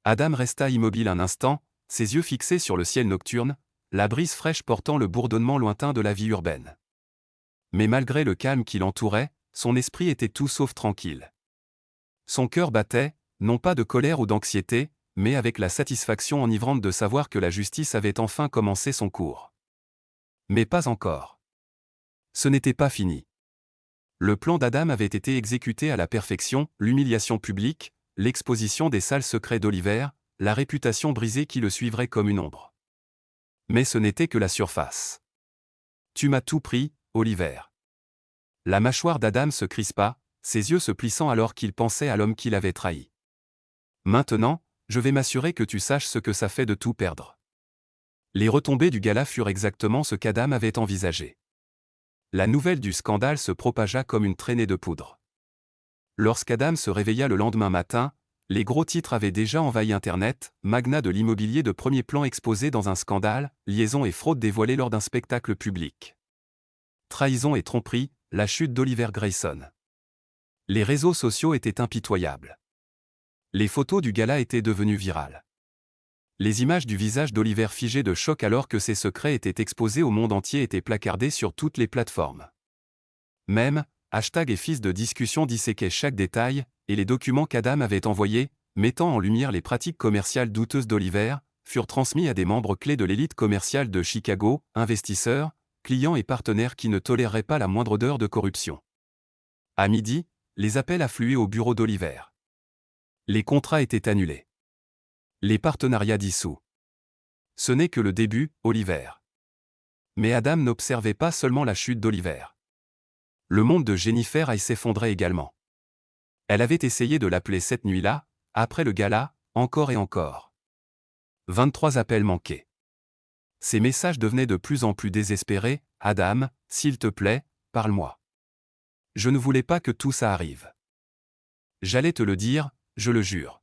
Adam resta immobile un instant, ses yeux fixés sur le ciel nocturne, la brise fraîche portant le bourdonnement lointain de la vie urbaine. Mais malgré le calme qui l'entourait, son esprit était tout sauf tranquille. Son cœur battait, non pas de colère ou d'anxiété, mais avec la satisfaction enivrante de savoir que la justice avait enfin commencé son cours. Mais pas encore. Ce n'était pas fini. Le plan d'Adam avait été exécuté à la perfection, l'humiliation publique, l'exposition des sales secrets d'Oliver, la réputation brisée qui le suivrait comme une ombre. Mais ce n'était que la surface. Tu m'as tout pris, Oliver. La mâchoire d'Adam se crispa, ses yeux se plissant alors qu'il pensait à l'homme qui l'avait trahi. Maintenant, je vais m'assurer que tu saches ce que ça fait de tout perdre. Les retombées du gala furent exactement ce qu'Adam avait envisagé. La nouvelle du scandale se propagea comme une traînée de poudre. Lorsqu'Adam se réveilla le lendemain matin, les gros titres avaient déjà envahi Internet, magnat de l'immobilier de premier plan exposé dans un scandale, liaison et fraude dévoilée lors d'un spectacle public. Trahison et tromperie, la chute d'Oliver Grayson. Les réseaux sociaux étaient impitoyables. Les photos du gala étaient devenues virales. Les images du visage d'Oliver figé de choc alors que ses secrets étaient exposés au monde entier étaient placardées sur toutes les plateformes. Même, hashtag et fils de discussion disséquaient chaque détail, et les documents qu'Adam avait envoyés, mettant en lumière les pratiques commerciales douteuses d'Oliver, furent transmis à des membres clés de l'élite commerciale de Chicago, investisseurs, clients et partenaires qui ne toléreraient pas la moindre odeur de corruption. À midi, les appels affluaient au bureau d'Oliver. Les contrats étaient annulés. Les partenariats dissous. Ce n'est que le début, Oliver. Mais Adam n'observait pas seulement la chute d'Oliver. Le monde de Jennifer s'effondrait également. Elle avait essayé de l'appeler cette nuit-là, après le gala, encore et encore. 23 appels manqués. Ses messages devenaient de plus en plus désespérés. « Adam, s'il te plaît, parle-moi. Je ne voulais pas que tout ça arrive. J'allais te le dire, je le jure. »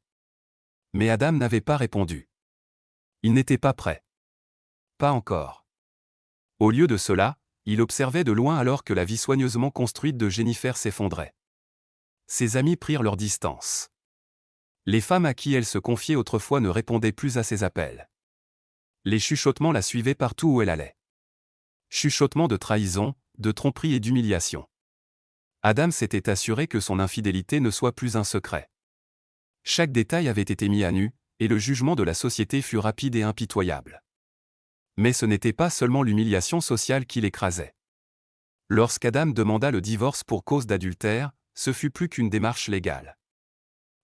Mais Adam n'avait pas répondu. Il n'était pas prêt. Pas encore. Au lieu de cela, il observait de loin alors que la vie soigneusement construite de Jennifer s'effondrait. Ses amis prirent leur distance. Les femmes à qui elle se confiait autrefois ne répondaient plus à ses appels. Les chuchotements la suivaient partout où elle allait. Chuchotements de trahison, de tromperie et d'humiliation. Adam s'était assuré que son infidélité ne soit plus un secret. Chaque détail avait été mis à nu, et le jugement de la société fut rapide et impitoyable. Mais ce n'était pas seulement l'humiliation sociale qui l'écrasait. Lorsqu'Adam demanda le divorce pour cause d'adultère, ce fut plus qu'une démarche légale.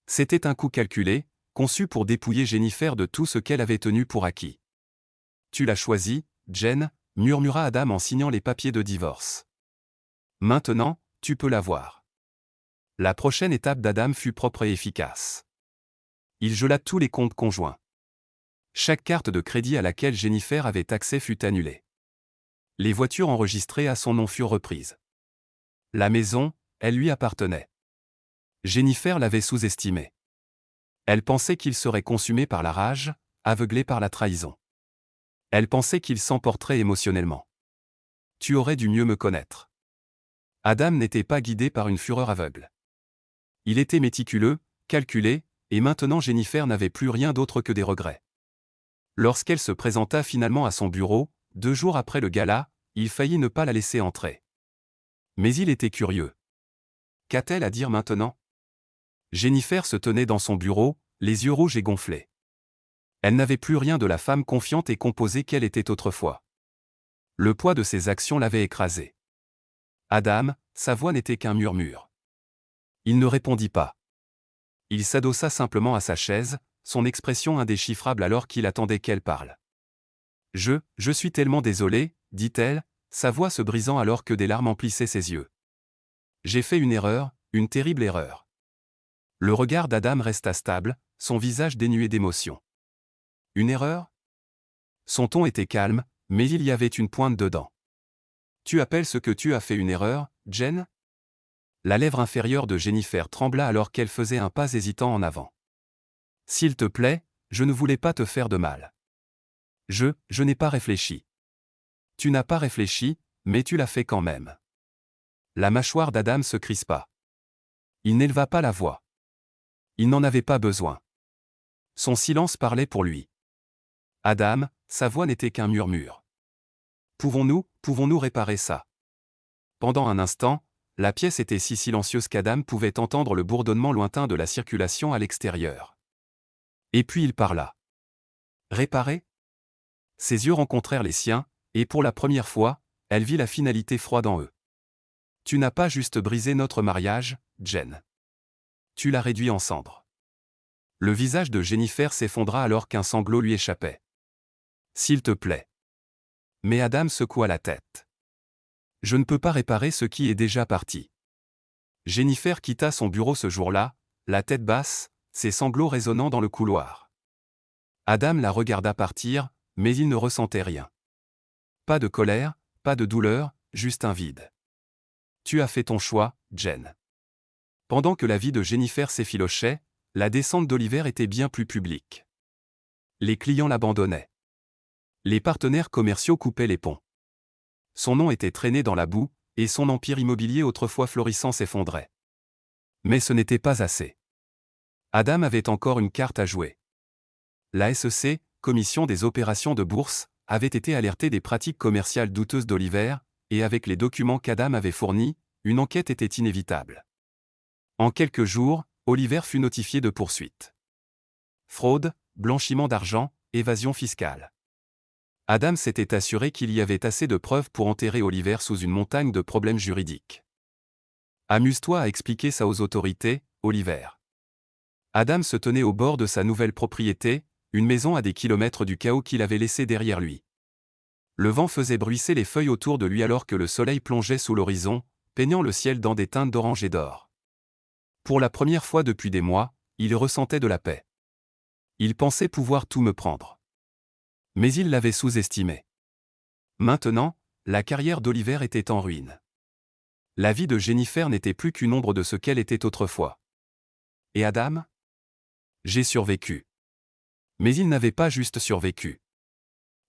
C'était un coup calculé, conçu pour dépouiller Jennifer de tout ce qu'elle avait tenu pour acquis. « Tu l'as choisi, Jen », murmura Adam en signant les papiers de divorce. « Maintenant, tu peux l'avoir. » La prochaine étape d'Adam fut propre et efficace. Il gela tous les comptes conjoints. Chaque carte de crédit à laquelle Jennifer avait accès fut annulée. Les voitures enregistrées à son nom furent reprises. La maison, elle lui appartenait. Jennifer l'avait sous-estimé. Elle pensait qu'il serait consumé par la rage, aveuglé par la trahison. Elle pensait qu'il s'emporterait émotionnellement. Tu aurais dû mieux me connaître. Adam n'était pas guidé par une fureur aveugle. Il était méticuleux, calculé, et maintenant Jennifer n'avait plus rien d'autre que des regrets. Lorsqu'elle se présenta finalement à son bureau, 2 jours après le gala, il faillit ne pas la laisser entrer. Mais il était curieux. Qu'a-t-elle à dire maintenant? Jennifer se tenait dans son bureau, les yeux rouges et gonflés. Elle n'avait plus rien de la femme confiante et composée qu'elle était autrefois. Le poids de ses actions l'avait écrasée. Adam, sa voix n'était qu'un murmure. Il ne répondit pas. Il s'adossa simplement à sa chaise, son expression indéchiffrable alors qu'il attendait qu'elle parle. Je suis tellement désolée, dit-elle, sa voix se brisant alors que des larmes emplissaient ses yeux. J'ai fait une erreur, une terrible erreur. Le regard d'Adam resta stable, son visage dénué d'émotion. Une erreur? Son ton était calme, mais il y avait une pointe dedans. Tu appelles ce que tu as fait une erreur, Jen? La lèvre inférieure de Jennifer trembla alors qu'elle faisait un pas hésitant en avant. S'il te plaît, je ne voulais pas te faire de mal. Je n'ai pas réfléchi. Tu n'as pas réfléchi, mais tu l'as fait quand même. La mâchoire d'Adam se crispa. Il n'éleva pas la voix. Il n'en avait pas besoin. Son silence parlait pour lui. Adam, sa voix n'était qu'un murmure. Pouvons-nous réparer ça? Pendant un instant, la pièce était si silencieuse qu'Adam pouvait entendre le bourdonnement lointain de la circulation à l'extérieur. Et puis il parla. Réparer? Ses yeux rencontrèrent les siens, et pour la première fois, elle vit la finalité froide en eux. Tu n'as pas juste brisé notre mariage, Jen. Tu l'as réduit en cendres. Le visage de Jennifer s'effondra alors qu'un sanglot lui échappait. S'il te plaît. Mais Adam secoua la tête. Je ne peux pas réparer ce qui est déjà parti. Jennifer quitta son bureau ce jour-là, la tête basse, ses sanglots résonnant dans le couloir. Adam la regarda partir, mais il ne ressentait rien. Pas de colère, pas de douleur, juste un vide. Tu as fait ton choix, Jen. Pendant que la vie de Jennifer s'effilochait, la descente d'Oliver était bien plus publique. Les clients l'abandonnaient. Les partenaires commerciaux coupaient les ponts. Son nom était traîné dans la boue, et son empire immobilier autrefois florissant s'effondrait. Mais ce n'était pas assez. Adam avait encore une carte à jouer. La SEC, Commission des opérations de bourse, avait été alertée des pratiques commerciales douteuses d'Oliver, et avec les documents qu'Adam avait fournis, une enquête était inévitable. En quelques jours, Oliver fut notifié de poursuites. Fraude, blanchiment d'argent, évasion fiscale. Adam s'était assuré qu'il y avait assez de preuves pour enterrer Oliver sous une montagne de problèmes juridiques. Amuse-toi à expliquer ça aux autorités, Oliver. Adam se tenait au bord de sa nouvelle propriété, une maison à des kilomètres du chaos qu'il avait laissé derrière lui. Le vent faisait bruisser les feuilles autour de lui alors que le soleil plongeait sous l'horizon, peignant le ciel dans des teintes d'orange et d'or. Pour la première fois depuis des mois, il ressentait de la paix. Il pensait pouvoir tout me prendre. Mais il l'avait sous-estimé. Maintenant, la carrière d'Oliver était en ruine. La vie de Jennifer n'était plus qu'une ombre de ce qu'elle était autrefois. Et Adam? J'ai survécu. Mais il n'avait pas juste survécu.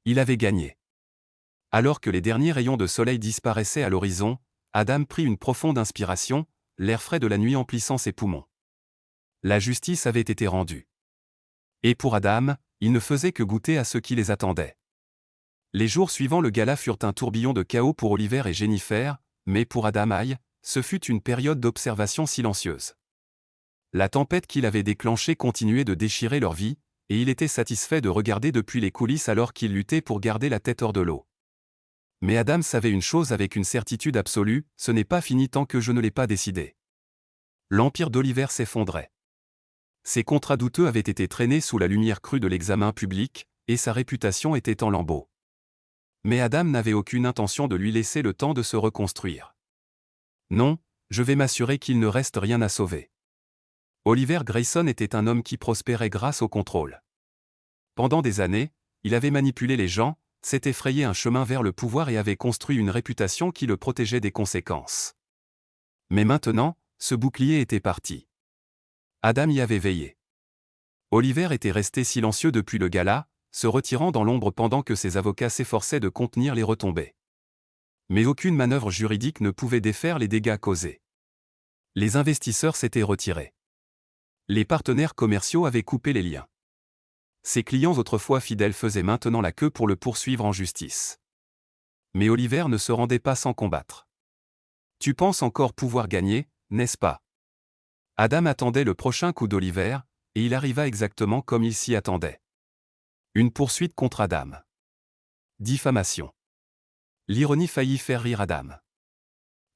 Il avait gagné. Alors que les derniers rayons de soleil disparaissaient à l'horizon, Adam prit une profonde inspiration, l'air frais de la nuit emplissant ses poumons. La justice avait été rendue. Et pour Adam, il ne faisait que goûter à ce qui les attendait. Les jours suivants le gala furent un tourbillon de chaos pour Oliver et Jennifer, mais pour Adam Hay, ce fut une période d'observation silencieuse. La tempête qu'il avait déclenchée continuait de déchirer leur vie, et il était satisfait de regarder depuis les coulisses alors qu'il luttait pour garder la tête hors de l'eau. Mais Adam savait une chose avec une certitude absolue, ce n'est pas fini tant que je ne l'ai pas décidé. L'empire d'Oliver s'effondrait. Ses contrats douteux avaient été traînés sous la lumière crue de l'examen public, et sa réputation était en lambeaux. Mais Adam n'avait aucune intention de lui laisser le temps de se reconstruire. Non, je vais m'assurer qu'il ne reste rien à sauver. Oliver Grayson était un homme qui prospérait grâce au contrôle. Pendant des années, il avait manipulé les gens, s'était frayé un chemin vers le pouvoir et avait construit une réputation qui le protégeait des conséquences. Mais maintenant, ce bouclier était parti. Adam y avait veillé. Oliver était resté silencieux depuis le gala, se retirant dans l'ombre pendant que ses avocats s'efforçaient de contenir les retombées. Mais aucune manœuvre juridique ne pouvait défaire les dégâts causés. Les investisseurs s'étaient retirés. Les partenaires commerciaux avaient coupé les liens. Ses clients autrefois fidèles faisaient maintenant la queue pour le poursuivre en justice. Mais Oliver ne se rendait pas sans combattre. Tu penses encore pouvoir gagner, n'est-ce pas? Adam attendait le prochain coup d'Oliver, et il arriva exactement comme il s'y attendait. Une poursuite contre Adam. Diffamation. L'ironie faillit faire rire Adam.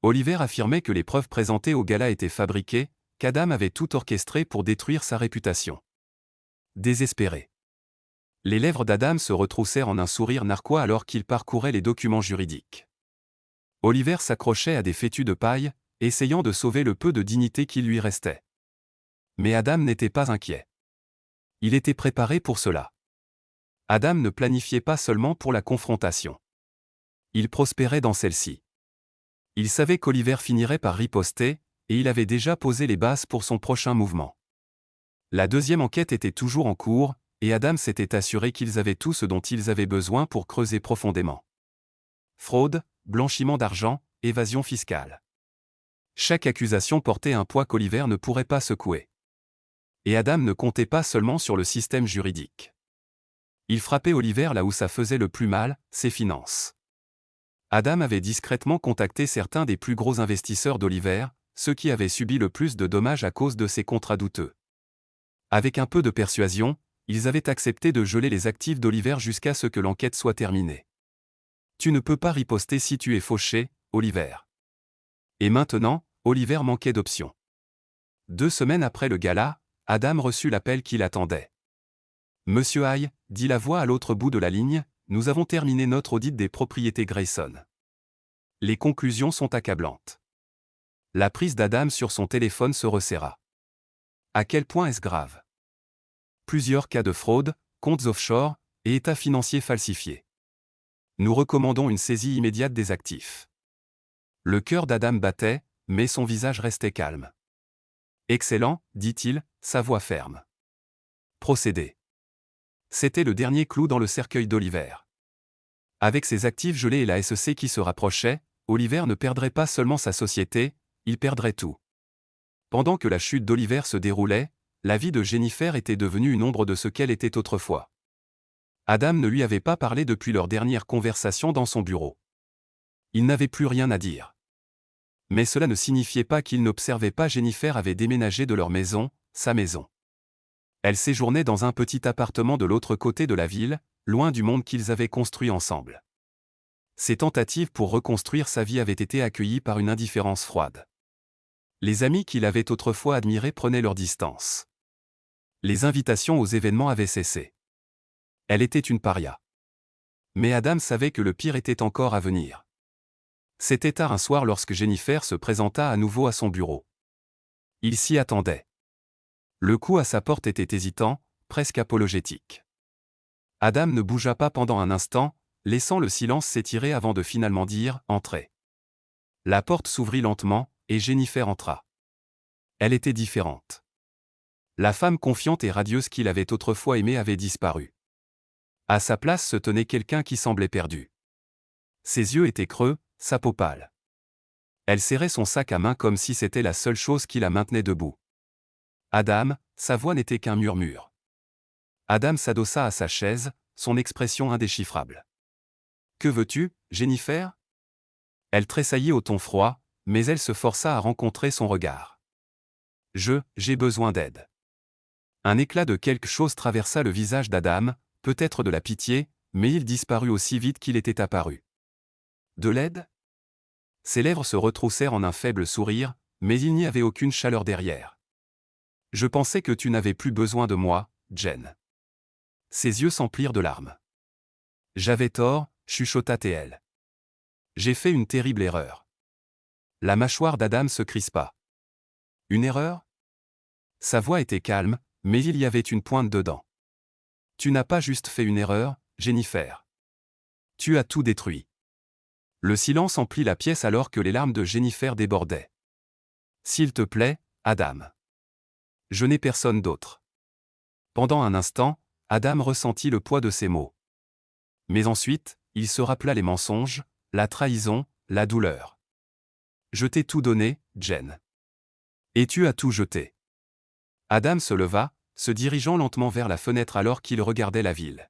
Oliver affirmait que les preuves présentées au gala étaient fabriquées, qu'Adam avait tout orchestré pour détruire sa réputation. Désespéré. Les lèvres d'Adam se retroussèrent en un sourire narquois alors qu'il parcourait les documents juridiques. Oliver s'accrochait à des fétus de paille, essayant de sauver le peu de dignité qui lui restait. Mais Adam n'était pas inquiet. Il était préparé pour cela. Adam ne planifiait pas seulement pour la confrontation. Il prospérait dans celle-ci. Il savait qu'Oliver finirait par riposter, et il avait déjà posé les bases pour son prochain mouvement. La deuxième enquête était toujours en cours, et Adam s'était assuré qu'ils avaient tout ce dont ils avaient besoin pour creuser profondément. Fraude, blanchiment d'argent, évasion fiscale. Chaque accusation portait un poids qu'Oliver ne pourrait pas secouer. Et Adam ne comptait pas seulement sur le système juridique. Il frappait Oliver là où ça faisait le plus mal, ses finances. Adam avait discrètement contacté certains des plus gros investisseurs d'Oliver, ceux qui avaient subi le plus de dommages à cause de ces contrats douteux. Avec un peu de persuasion, ils avaient accepté de geler les actifs d'Oliver jusqu'à ce que l'enquête soit terminée. Tu ne peux pas riposter si tu es fauché, Oliver. Et maintenant, Oliver manquait d'options. 2 semaines après le gala, Adam reçut l'appel qu'il attendait. Monsieur Hay, dit la voix à l'autre bout de la ligne, nous avons terminé notre audit des propriétés Grayson. Les conclusions sont accablantes. La prise d'Adam sur son téléphone se resserra. À quel point est-ce grave? Plusieurs cas de fraude, comptes offshore, et états financiers falsifiés. Nous recommandons une saisie immédiate des actifs. Le cœur d'Adam battait, mais son visage restait calme. Excellent, dit-il, sa voix ferme. Procédez. C'était le dernier clou dans le cercueil d'Oliver. Avec ses actifs gelés et la SEC qui se rapprochait, Oliver ne perdrait pas seulement sa société, il perdrait tout. Pendant que la chute d'Oliver se déroulait, la vie de Jennifer était devenue une ombre de ce qu'elle était autrefois. Adam ne lui avait pas parlé depuis leur dernière conversation dans son bureau. Il n'avait plus rien à dire. Mais cela ne signifiait pas qu'il n'observait pas. Jennifer avait déménagé de leur maison, sa maison. Elle séjournait dans un petit appartement de l'autre côté de la ville, loin du monde qu'ils avaient construit ensemble. Ses tentatives pour reconstruire sa vie avaient été accueillies par une indifférence froide. Les amis qu'il avait autrefois admirés prenaient leur distance. Les invitations aux événements avaient cessé. Elle était une paria. Mais Adam savait que le pire était encore à venir. C'était tard un soir lorsque Jennifer se présenta à nouveau à son bureau. Il s'y attendait. Le coup à sa porte était hésitant, presque apologétique. Adam ne bougea pas pendant un instant, laissant le silence s'étirer avant de finalement dire « Entrez ». La porte s'ouvrit lentement, et Jennifer entra. Elle était différente. La femme confiante et radieuse qu'il avait autrefois aimée avait disparu. À sa place se tenait quelqu'un qui semblait perdu. Ses yeux étaient creux, sa peau pâle. Elle serrait son sac à main comme si c'était la seule chose qui la maintenait debout. Adam, sa voix n'était qu'un murmure. Adam s'adossa à sa chaise, son expression indéchiffrable. « Que veux-tu, Jennifer ?» Elle tressaillit au ton froid, mais elle se força à rencontrer son regard. « J'ai besoin d'aide. » Un éclat de quelque chose traversa le visage d'Adam, peut-être de la pitié, mais il disparut aussi vite qu'il était apparu. « De l'aide ?» Ses lèvres se retroussèrent en un faible sourire, mais il n'y avait aucune chaleur derrière. « Je pensais que tu n'avais plus besoin de moi, Jen. » Ses yeux s'emplirent de larmes. « J'avais tort, chuchota-t-elle. J'ai fait une terrible erreur. » La mâchoire d'Adam se crispa. « Une erreur ?» Sa voix était calme, mais il y avait une pointe dedans. « Tu n'as pas juste fait une erreur, Jennifer. Tu as tout détruit. » Le silence emplit la pièce alors que les larmes de Jennifer débordaient. « S'il te plaît, Adam. Je n'ai personne d'autre. » Pendant un instant, Adam ressentit le poids de ces mots. Mais ensuite, il se rappela les mensonges, la trahison, la douleur. « Je t'ai tout donné, Jen. Et tu as tout jeté. Adam se leva, se dirigeant lentement vers la fenêtre alors qu'il regardait la ville.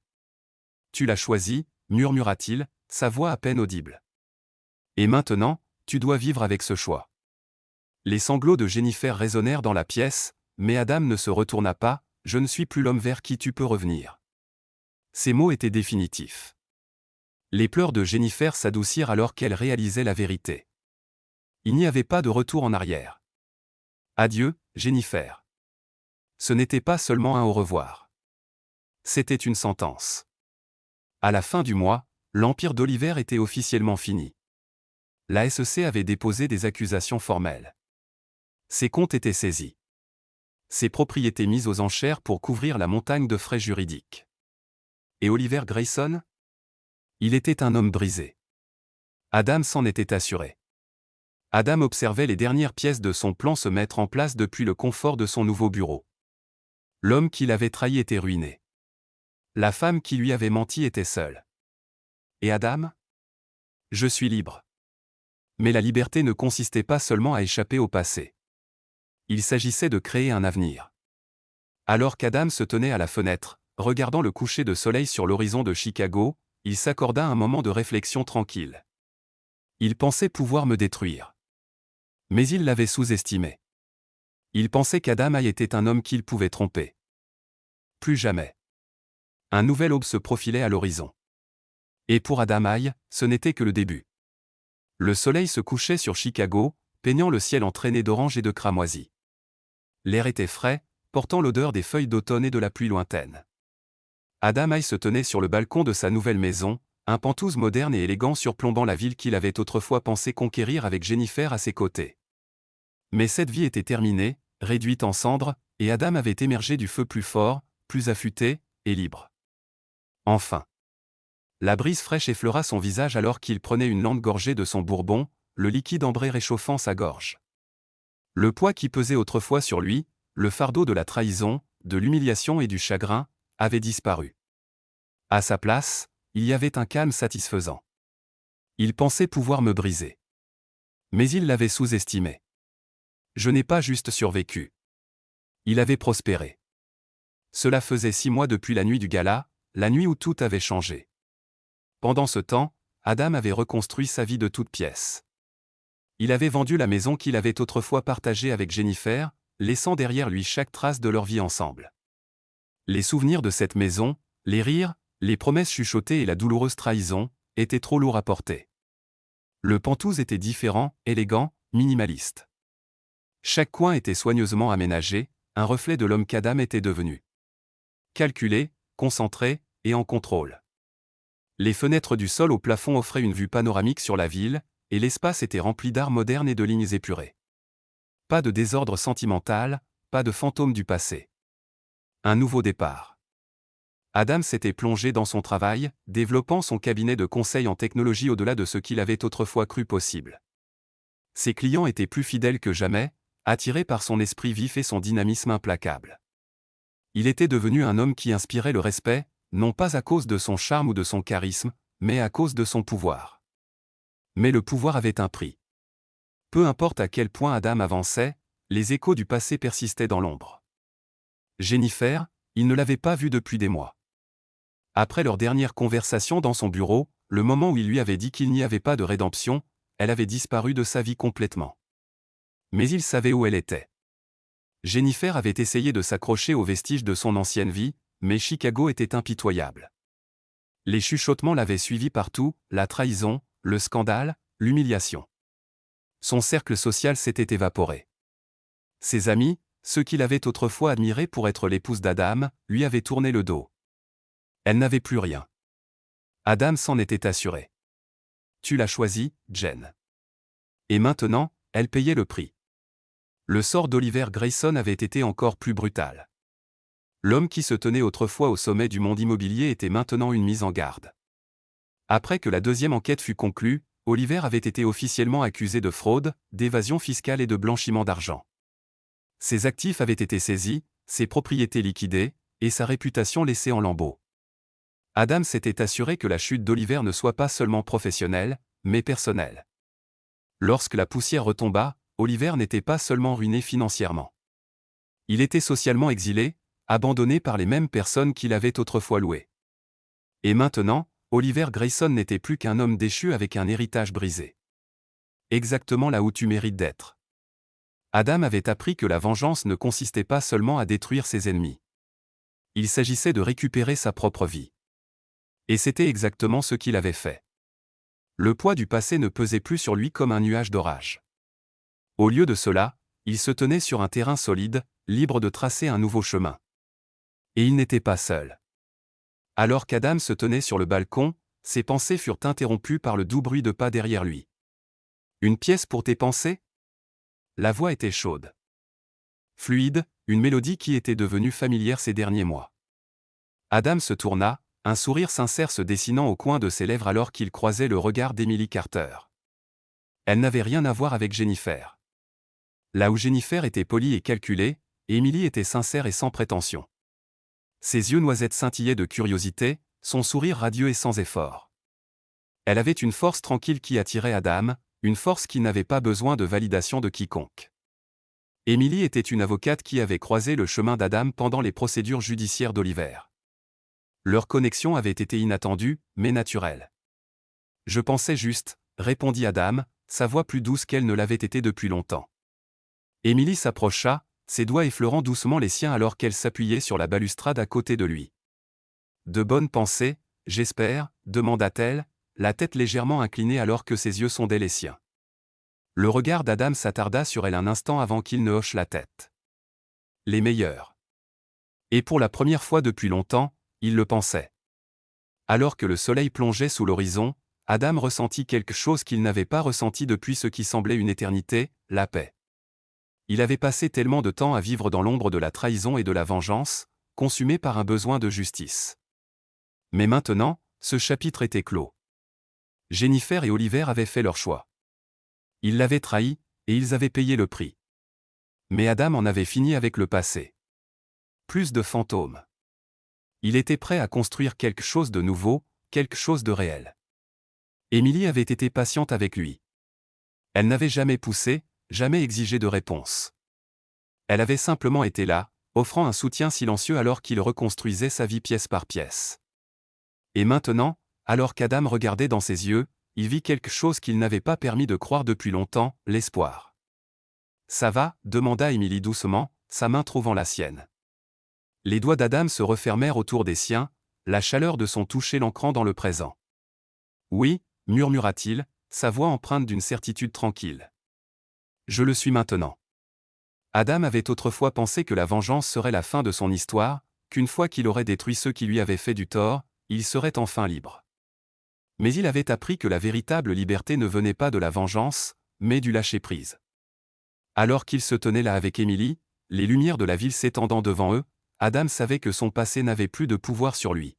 Tu l'as choisi, murmura-t-il, sa voix à peine audible. Et maintenant, tu dois vivre avec ce choix. Les sanglots de Jennifer résonnèrent dans la pièce, mais Adam ne se retourna pas. Je ne suis plus l'homme vers qui tu peux revenir. Ces mots étaient définitifs. Les pleurs de Jennifer s'adoucirent alors qu'elle réalisait la vérité. Il n'y avait pas de retour en arrière. Adieu, Jennifer. Ce n'était pas seulement un au revoir. C'était une sentence. À la fin du mois, l'empire d'Oliver était officiellement fini. La SEC avait déposé des accusations formelles. Ses comptes étaient saisis. Ses propriétés mises aux enchères pour couvrir la montagne de frais juridiques. Et Oliver Grayson? Il était un homme brisé. Adam s'en était assuré. Adam observait les dernières pièces de son plan se mettre en place depuis le confort de son nouveau bureau. L'homme qui l'avait trahi était ruiné. La femme qui lui avait menti était seule. Et Adam? Je suis libre. Mais la liberté ne consistait pas seulement à échapper au passé. Il s'agissait de créer un avenir. Alors qu'Adam se tenait à la fenêtre, regardant le coucher de soleil sur l'horizon de Chicago, il s'accorda un moment de réflexion tranquille. Il pensait pouvoir me détruire. Mais il l'avait sous-estimé. Il pensait qu'Adam Hay était un homme qu'il pouvait tromper. Plus jamais. Un nouvel aube se profilait à l'horizon. Et pour Adam Hay, ce n'était que le début. Le soleil se couchait sur Chicago, peignant le ciel entraîné d'orange et de cramoisi. L'air était frais, portant l'odeur des feuilles d'automne et de la pluie lointaine. Adam Hay se tenait sur le balcon de sa nouvelle maison, un Penthouse moderne et élégant surplombant la ville qu'il avait autrefois pensé conquérir avec Jennifer à ses côtés. Mais cette vie était terminée, réduite en cendres, et Adam avait émergé du feu plus fort, plus affûté, et libre. Enfin. La brise fraîche effleura son visage alors qu'il prenait une lente gorgée de son bourbon, le liquide ambré réchauffant sa gorge. Le poids qui pesait autrefois sur lui, le fardeau de la trahison, de l'humiliation et du chagrin, avait disparu. À sa place, il y avait un calme satisfaisant. Il pensait pouvoir me briser. Mais il l'avait sous-estimé. Je n'ai pas juste survécu. Il avait prospéré. Cela faisait 6 mois depuis la nuit du gala, la nuit où tout avait changé. Pendant ce temps, Adam avait reconstruit sa vie de toutes pièces. Il avait vendu la maison qu'il avait autrefois partagée avec Jennifer, laissant derrière lui chaque trace de leur vie ensemble. Les souvenirs de cette maison, les rires, les promesses chuchotées et la douloureuse trahison, étaient trop lourds à porter. Le Penthouse était différent, élégant, minimaliste. Chaque coin était soigneusement aménagé, un reflet de l'homme qu'Adam était devenu. Calculé, concentré, et en contrôle. Les fenêtres du sol au plafond offraient une vue panoramique sur la ville, et l'espace était rempli d'art moderne et de lignes épurées. Pas de désordre sentimental, pas de fantômes du passé. Un nouveau départ. Adam s'était plongé dans son travail, développant son cabinet de conseil en technologie au-delà de ce qu'il avait autrefois cru possible. Ses clients étaient plus fidèles que jamais, attirés par son esprit vif et son dynamisme implacable. Il était devenu un homme qui inspirait le respect, non pas à cause de son charme ou de son charisme, mais à cause de son pouvoir. Mais le pouvoir avait un prix. Peu importe à quel point Adam avançait, les échos du passé persistaient dans l'ombre. Jennifer, il ne l'avait pas vue depuis des mois. Après leur dernière conversation dans son bureau, le moment où il lui avait dit qu'il n'y avait pas de rédemption, elle avait disparu de sa vie complètement. Mais il savait où elle était. Jennifer avait essayé de s'accrocher aux vestiges de son ancienne vie, mais Chicago était impitoyable. Les chuchotements l'avaient suivi partout, la trahison, le scandale, l'humiliation. Son cercle social s'était évaporé. Ses amis, ceux qu'il avait autrefois admirés pour être l'épouse d'Adam, lui avaient tourné le dos. Elle n'avait plus rien. Adam s'en était assuré. Tu l'as choisi, Jen. Et maintenant, elle payait le prix. Le sort d'Oliver Grayson avait été encore plus brutal. L'homme qui se tenait autrefois au sommet du monde immobilier était maintenant une mise en garde. Après que la deuxième enquête fut conclue, Oliver avait été officiellement accusé de fraude, d'évasion fiscale et de blanchiment d'argent. Ses actifs avaient été saisis, ses propriétés liquidées, et sa réputation laissée en lambeaux. Adam s'était assuré que la chute d'Oliver ne soit pas seulement professionnelle, mais personnelle. Lorsque la poussière retomba, Oliver n'était pas seulement ruiné financièrement. Il était socialement exilé, abandonné par les mêmes personnes qui l'avaient autrefois loué. Et maintenant, Oliver Grayson n'était plus qu'un homme déchu avec un héritage brisé. Exactement là où tu mérites d'être. Adam avait appris que la vengeance ne consistait pas seulement à détruire ses ennemis. Il s'agissait de récupérer sa propre vie. Et c'était exactement ce qu'il avait fait. Le poids du passé ne pesait plus sur lui comme un nuage d'orage. Au lieu de cela, il se tenait sur un terrain solide, libre de tracer un nouveau chemin. Et il n'était pas seul. Alors qu'Adam se tenait sur le balcon, ses pensées furent interrompues par le doux bruit de pas derrière lui. « Une pièce pour tes pensées ?» La voix était chaude. Fluide, une mélodie qui était devenue familière ces derniers mois. Adam se tourna, un sourire sincère se dessinant au coin de ses lèvres alors qu'il croisait le regard d'Emily Carter. Elle n'avait rien à voir avec Jennifer. Là où Jennifer était polie et calculée, Emily était sincère et sans prétention. Ses yeux noisettes scintillaient de curiosité, son sourire radieux et sans effort. Elle avait une force tranquille qui attirait Adam, une force qui n'avait pas besoin de validation de quiconque. Emily était une avocate qui avait croisé le chemin d'Adam pendant les procédures judiciaires d'Oliver. Leur connexion avait été inattendue, mais naturelle. « Je pensais juste », répondit Adam, sa voix plus douce qu'elle ne l'avait été depuis longtemps. Emily s'approcha, ses doigts effleurant doucement les siens alors qu'elle s'appuyait sur la balustrade à côté de lui. « De bonnes pensées, j'espère ?» demanda-t-elle, la tête légèrement inclinée alors que ses yeux sondaient les siens. Le regard d'Adam s'attarda sur elle un instant avant qu'il ne hoche la tête. « Les meilleurs. » Et pour la première fois depuis longtemps, il le pensait. Alors que le soleil plongeait sous l'horizon, Adam ressentit quelque chose qu'il n'avait pas ressenti depuis ce qui semblait une éternité, la paix. Il avait passé tellement de temps à vivre dans l'ombre de la trahison et de la vengeance, consumé par un besoin de justice. Mais maintenant, ce chapitre était clos. Jennifer et Oliver avaient fait leur choix. Ils l'avaient trahi, et ils avaient payé le prix. Mais Adam en avait fini avec le passé. Plus de fantômes. Il était prêt à construire quelque chose de nouveau, quelque chose de réel. Emily avait été patiente avec lui. Elle n'avait jamais poussé, jamais exigé de réponse. Elle avait simplement été là, offrant un soutien silencieux alors qu'il reconstruisait sa vie pièce par pièce. Et maintenant, alors qu'Adam regardait dans ses yeux, il vit quelque chose qu'il n'avait pas permis de croire depuis longtemps, l'espoir. « Ça va ?» demanda Emily doucement, sa main trouvant la sienne. Les doigts d'Adam se refermèrent autour des siens, la chaleur de son toucher l'ancrant dans le présent. « Oui » murmura-t-il, sa voix empreinte d'une certitude tranquille. « Je le suis maintenant. » Adam avait autrefois pensé que la vengeance serait la fin de son histoire, qu'une fois qu'il aurait détruit ceux qui lui avaient fait du tort, il serait enfin libre. Mais il avait appris que la véritable liberté ne venait pas de la vengeance, mais du lâcher-prise. Alors qu'il se tenait là avec Emily, les lumières de la ville s'étendant devant eux, Adam savait que son passé n'avait plus de pouvoir sur lui.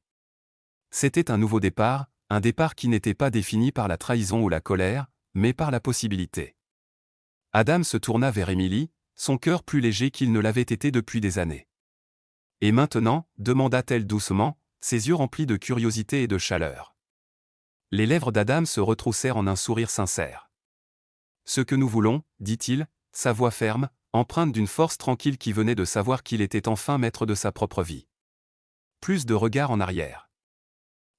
C'était un nouveau départ, un départ qui n'était pas défini par la trahison ou la colère, mais par la possibilité. Adam se tourna vers Emily, son cœur plus léger qu'il ne l'avait été depuis des années. « Et maintenant » demanda-t-elle doucement, ses yeux remplis de curiosité et de chaleur. Les lèvres d'Adam se retroussèrent en un sourire sincère. « Ce que nous voulons, » dit-il, sa voix ferme, empreinte d'une force tranquille qui venait de savoir qu'il était enfin maître de sa propre vie. Plus de regard en arrière.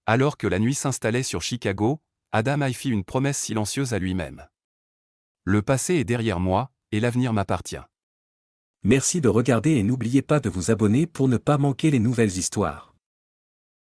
Alors que la nuit s'installait sur Chicago, Adam fit une promesse silencieuse à lui-même. « Le passé est derrière moi, et l'avenir m'appartient. » Merci de regarder et n'oubliez pas de vous abonner pour ne pas manquer les nouvelles histoires.